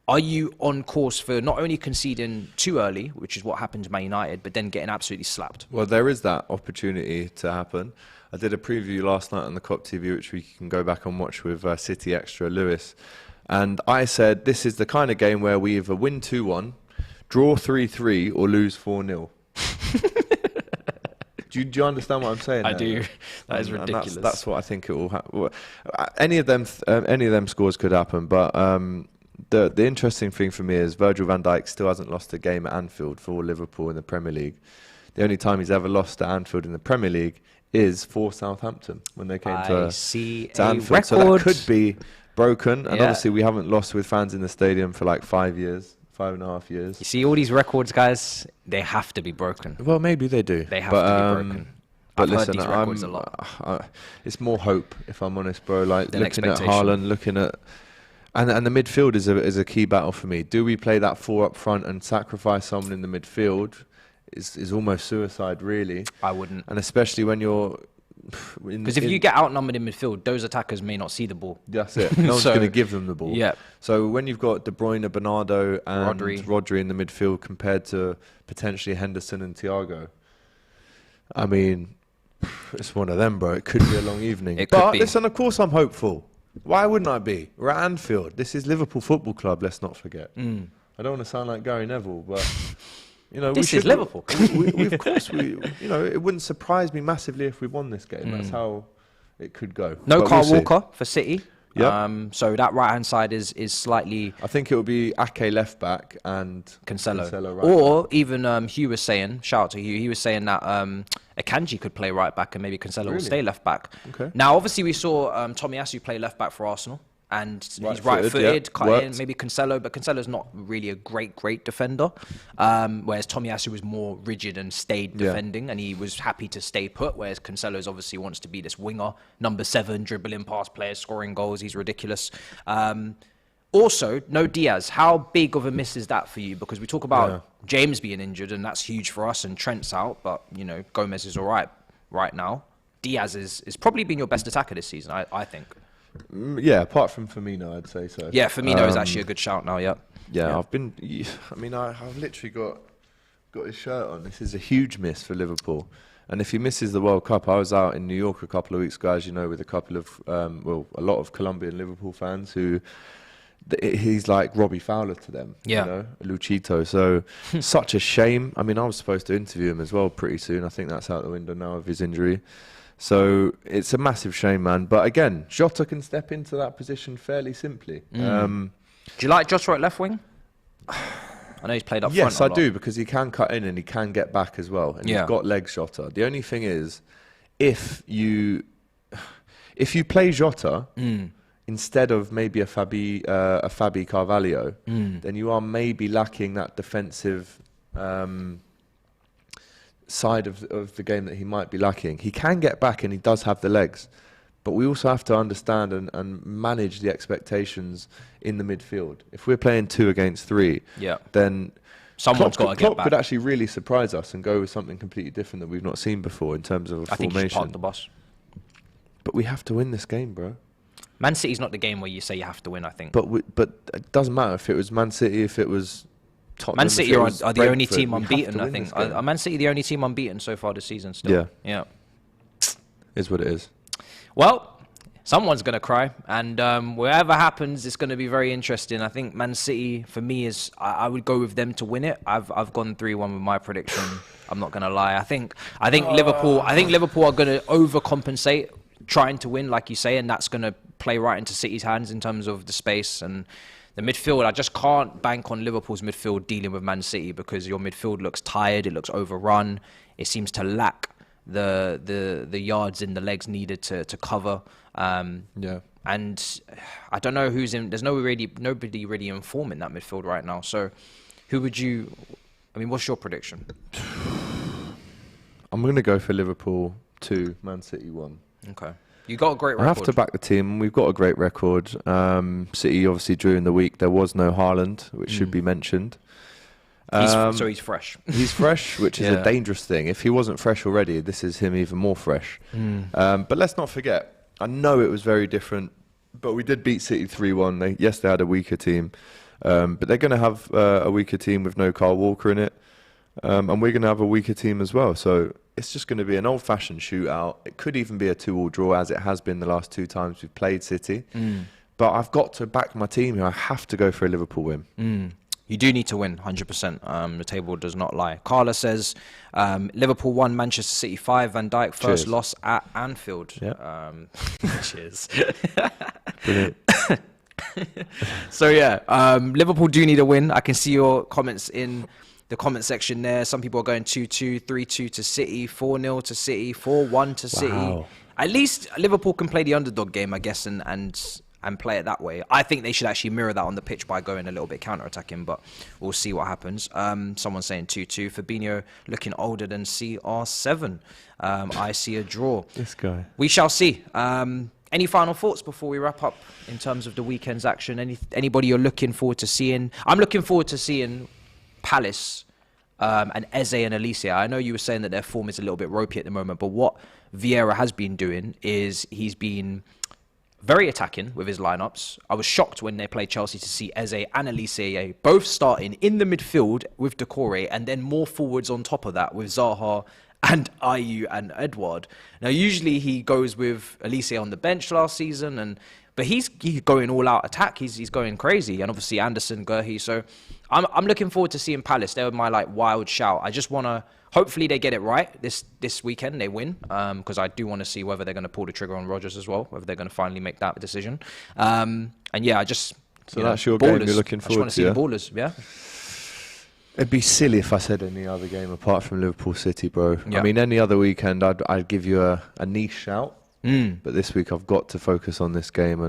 Are you on course for not only conceding too early, which is what happened to Man United, but then getting absolutely slapped? Well, there is that opportunity to happen. I did a preview last night on the Klopp TV, which we can go back and watch with City Extra Lewis. And I said, this is the kind of game where we either win 2-1, draw 3-3, or lose 4-0. Do you understand what I'm saying? I do. That is ridiculous. That's what I think it will happen. Any of them scores could happen, but the interesting thing for me is Virgil van Dijk still hasn't lost a game at Anfield for Liverpool in the Premier League. The only time he's ever lost at Anfield in the Premier League is for Southampton when they came to Anfield. Record. So that could be broken, and obviously we haven't lost with fans in the stadium for like 5 years. 5.5 years. You see all these records, guys, they have to be broken. Well, maybe they do. They have to be broken. But I've listen, heard these records a lot. It's more hope, if I'm honest, bro. Like looking at expectation. Haaland, looking at... And the midfield is a key battle for me. Do we play that 4 up front and sacrifice someone in the midfield? Is almost suicide, really. I wouldn't. And especially when you're Because if you get outnumbered in midfield, those attackers may not see the ball. That's it. No one's going to give them the ball. Yeah. So when you've got De Bruyne, Bernardo, and Rodri in the midfield compared to potentially Henderson and Thiago, I mean, it's one of them, bro. It could be a long evening. But listen, of course I'm hopeful. Why wouldn't I be? We're at Anfield. This is Liverpool Football Club, let's not forget. I don't want to sound like Gary Neville, but... You know, this is Liverpool. Of course, it wouldn't surprise me massively if we won this game. That's how it could go. No Kyle Walker for City. Yep. So that right-hand side is slightly... I think it will be Ake left back and Cancelo right or back. Even Hugh was saying, shout out to Hugh, he was saying that Akanji could play right back and maybe Cancelo will stay left back. Okay. Now, obviously, we saw Tomiyasu play left back for Arsenal. And he's right-footed, cut in, maybe Cancelo, but Cancelo's not really a great defender. Whereas Tomiyasu was more rigid and stayed defending, and he was happy to stay put. Whereas Cancelo's obviously wants to be this winger, number 7, dribbling past players, scoring goals. He's ridiculous. Also, no Diaz. How big of a miss is that for you? Because we talk about James being injured, and that's huge for us, and Trent's out, but Gomez is all right now. Diaz is probably been your best attacker this season, I think. Yeah, apart from Firmino, I'd say so. Yeah, Firmino is actually a good shout now. Yeah. I've literally got his shirt on. This is a huge miss for Liverpool, and if he misses the World Cup, I was out in New York a couple of weeks ago, as you know, with a couple of a lot of Colombian Liverpool fans who. He's like Robbie Fowler to them, Luchito. So such a shame. I mean, I was supposed to interview him as well pretty soon. I think that's out the window now of his injury. So it's a massive shame, man. But again, Jota can step into that position fairly simply. Do you like Jota at left wing? I know he's played up front. Yes, I do, because he can cut in and he can get back as well. And he's got legs, Jota. The only thing is, if you play Jota instead of maybe a Fabi Carvalho, then you are maybe lacking that defensive side of the game that he might be lacking. He can get back and he does have the legs, but we also have to understand and manage the expectations in the midfield. If we're playing 2 against 3, then someone's got to get back. Klopp could actually really surprise us and go with something completely different that we've not seen before in terms of a formation. I think he's parked the bus. But we have to win this game, bro. Man City's not the game where you say you have to win, I think. But it doesn't matter if it was Man City, if it was Tottenham. Man City are the only team unbeaten, I think. Are Man City the only team unbeaten so far this season still? Yeah. Is what it is. Well, someone's going to cry. And whatever happens, it's going to be very interesting. I think Man City, for me, I would go with them to win it. I've gone 3-1 with my prediction. I'm not going to lie. I think Liverpool are going to overcompensate, trying to win, like you say, and that's going to play right into City's hands in terms of the space and the midfield. I just can't bank on Liverpool's midfield dealing with Man City, because your midfield looks tired, it looks overrun, it seems to lack the yards in the legs needed to cover. And I don't know who's in. There's nobody really in form in that midfield right now. So, who would you? I mean, what's your prediction? I'm going to go for Liverpool 2, Man City 1. Okay. You got a great record. I have to back the team. We've got a great record. City obviously drew in the week. There was no Haaland, which should be mentioned. So he's fresh. He's fresh, which is a dangerous thing. If he wasn't fresh already, this is him even more fresh. But let's not forget, I know it was very different, but we did beat City 3-1. They had a weaker team. But they're going to have a weaker team with no Kyle Walker in it. And we're going to have a weaker team as well. So it's just going to be an old-fashioned shootout. It could even be a 2-2 draw, as it has been the last 2 times we've played City. But I've got to back my team here. I have to go for a Liverpool win. You do need to win, 100%. The table does not lie. Carla says, Liverpool 1, Manchester City 5, Van Dijk first loss at Anfield. Cheers. Brilliant. So Liverpool do need a win. I can see your comments in the comment section there. Some people are going 2-2, 3-2 to City, 4-0 to City, 4-1 to City. At least Liverpool can play the underdog game, I guess, and play it that way. I think they should actually mirror that on the pitch by going a little bit counter-attacking, but we'll see what happens. Someone's saying 2-2. Fabinho looking older than CR7. I see a draw. This guy. We shall see. Any final thoughts before we wrap up in terms of the weekend's action? Anybody you're looking forward to seeing? I'm looking forward to seeing Palace and Eze and Elise. I know you were saying that their form is a little bit ropey at the moment, but what Vieira has been doing is he's been very attacking with his lineups. I was shocked when they played Chelsea to see Eze and Elise both starting in the midfield with Decore, and then more forwards on top of that with Zaha and Ayew and Edouard. Now, usually he goes with Elise on the bench last season, but he's going all out attack. He's going crazy, and obviously Anderson, Gurhi. So I'm looking forward to seeing Palace. They were my wild shout. I just want to. Hopefully they get it right this weekend. They win, because I do want to see whether they're going to pull the trigger on Rodgers as well, whether they're going to finally make that decision. And yeah, I just that's your ballers. Game you're looking forward to. I just want to see the ballers. Yeah. It'd be silly if I said any other game apart from Liverpool City, bro. Yeah. I mean, any other weekend I'd give you a niche shout, but this week I've got to focus on this game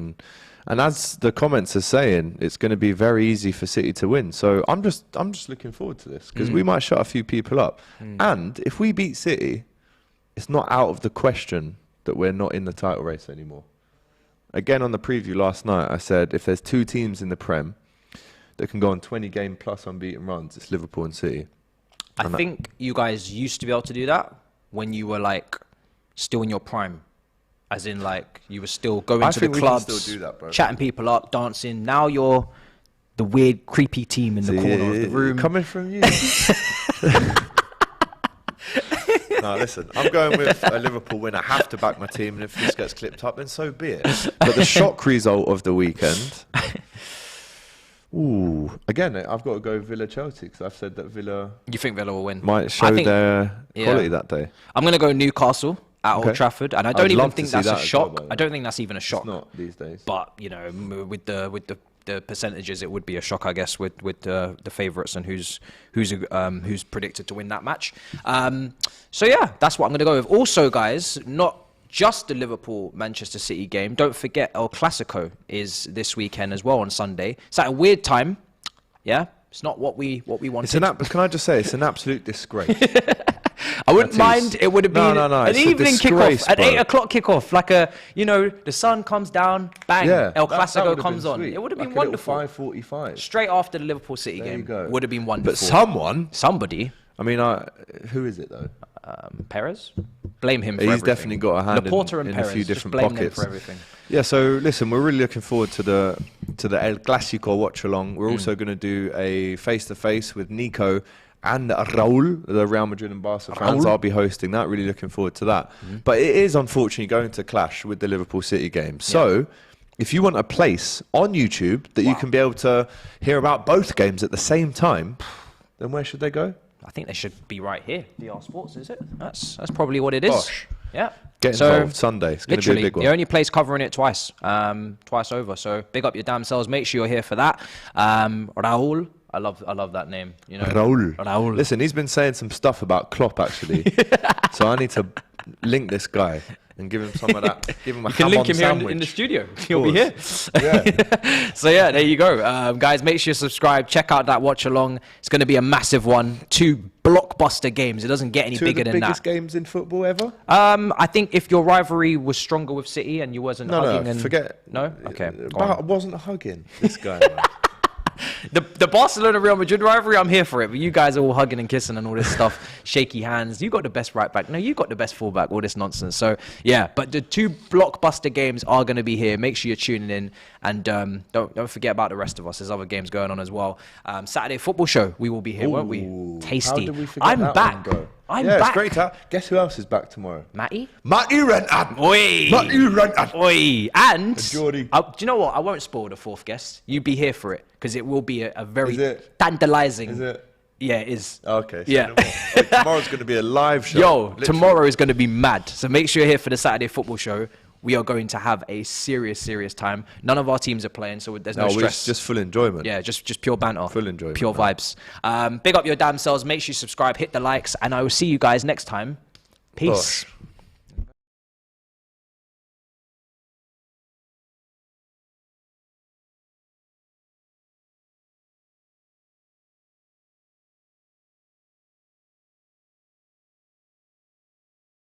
and as the comments are saying, it's going to be very easy for City to win. So I'm just looking forward to this because we might shut a few people up. And if we beat City, it's not out of the question that we're not in the title race anymore. Again, on the preview last night, I said if there's two teams in the Prem that can go on 20-game plus unbeaten runs, it's Liverpool and City. I think you guys used to be able to do that when you were still in your prime. As in, you were still going to the clubs, still do that, bro. Chatting people up, dancing. Now you're the weird, creepy team in the corner of the room. Coming from you. No, listen, I'm going with a Liverpool win. I have to back my team, and if this gets clipped up, then so be it. But the shock result of the weekend... Ooh, again, I've got to go Villa-Chelsea because I've said that Villa... You think Villa will win? Might show their quality that day. I'm going to go Newcastle at Old Trafford, and I don't even think that's a shock. Well, I don't think that's even a shock. It's not these days. But with the percentages, it would be a shock, I guess, with the favourites and who's predicted to win that match. So yeah, that's what I'm going to go with. Also, guys, not just the Liverpool-Manchester City game. Don't forget El Clasico is this weekend as well on Sunday. It's at a weird time. Yeah, it's not what we wanted. Can I just say, it's an absolute disgrace. I wouldn't mind. It would have been an evening kickoff, an 8 o'clock kickoff, the sun comes down, bang, El Clasico comes on. It would have been wonderful. 5:45. Straight after the Liverpool City game. Would have been wonderful. But somebody. I mean, who is it though? Perez. Blame him for everything. He's definitely got a hand in a few different pockets. For everything. Yeah, so listen, we're really looking forward to the El Clasico watch along. We're also going to do a face-to-face with Nico and Raul, the Real Madrid and Barca fans. I'll be hosting that. Really looking forward to that. But it is unfortunately going to clash with the Liverpool City game. So if you want a place on YouTube that you can be able to hear about both games at the same time, then where should they go? I think they should be right here. DR Sports, is it? That's probably what it is. Gosh. Yeah. Get involved Sunday. It's going to be a big one. The only place covering it twice over. So big up your damn selves. Make sure you're here for that. Raul. I love that name. Raul. Listen, he's been saying some stuff about Klopp actually. So I need to link this guy and give him some of that. Give him a ham on sandwich. You can link him here in the studio. He'll be here. Yeah. So yeah, there you go. Guys, make sure you subscribe. Check out that watch along. It's going to be a massive one. 2 blockbuster games. It doesn't get any bigger than that. 2 of the biggest games in football ever? I think if your rivalry was stronger with City and you wasn't hugging forget. No? Okay. I wasn't hugging this guy. The Barcelona Real Madrid rivalry, I'm here for it. But you guys are all hugging and kissing and all this stuff, shaky hands. You got the best right back. No, you got the best fullback. All this nonsense. So yeah, but the 2 blockbuster games are going to be here. Make sure you're tuning in, and don't forget about the rest of us. There's other games going on as well. Saturday football show, we will be here, won't we? Tasty. How did we forget I'm that back. One, bro? I'm back. It's great. Guess who else is back tomorrow? Matty Renton. Oi. Matty Renton. Oi. And Geordie. Do you know what? I won't spoil the 4th guest. You be here for it because it will be a very tantalizing. Is it? Yeah, it is. Okay. So yeah. Tomorrow's going to be a live show. Literally. Tomorrow is going to be mad. So make sure you're here for the Saturday football show. We are going to have a serious time. None of our teams are playing, so there's no stress. Just full enjoyment. Yeah, just pure banter. Full enjoyment. Pure vibes. Big up your damn selves. Make sure you subscribe, hit the likes, and I will see you guys next time. Peace. Gosh.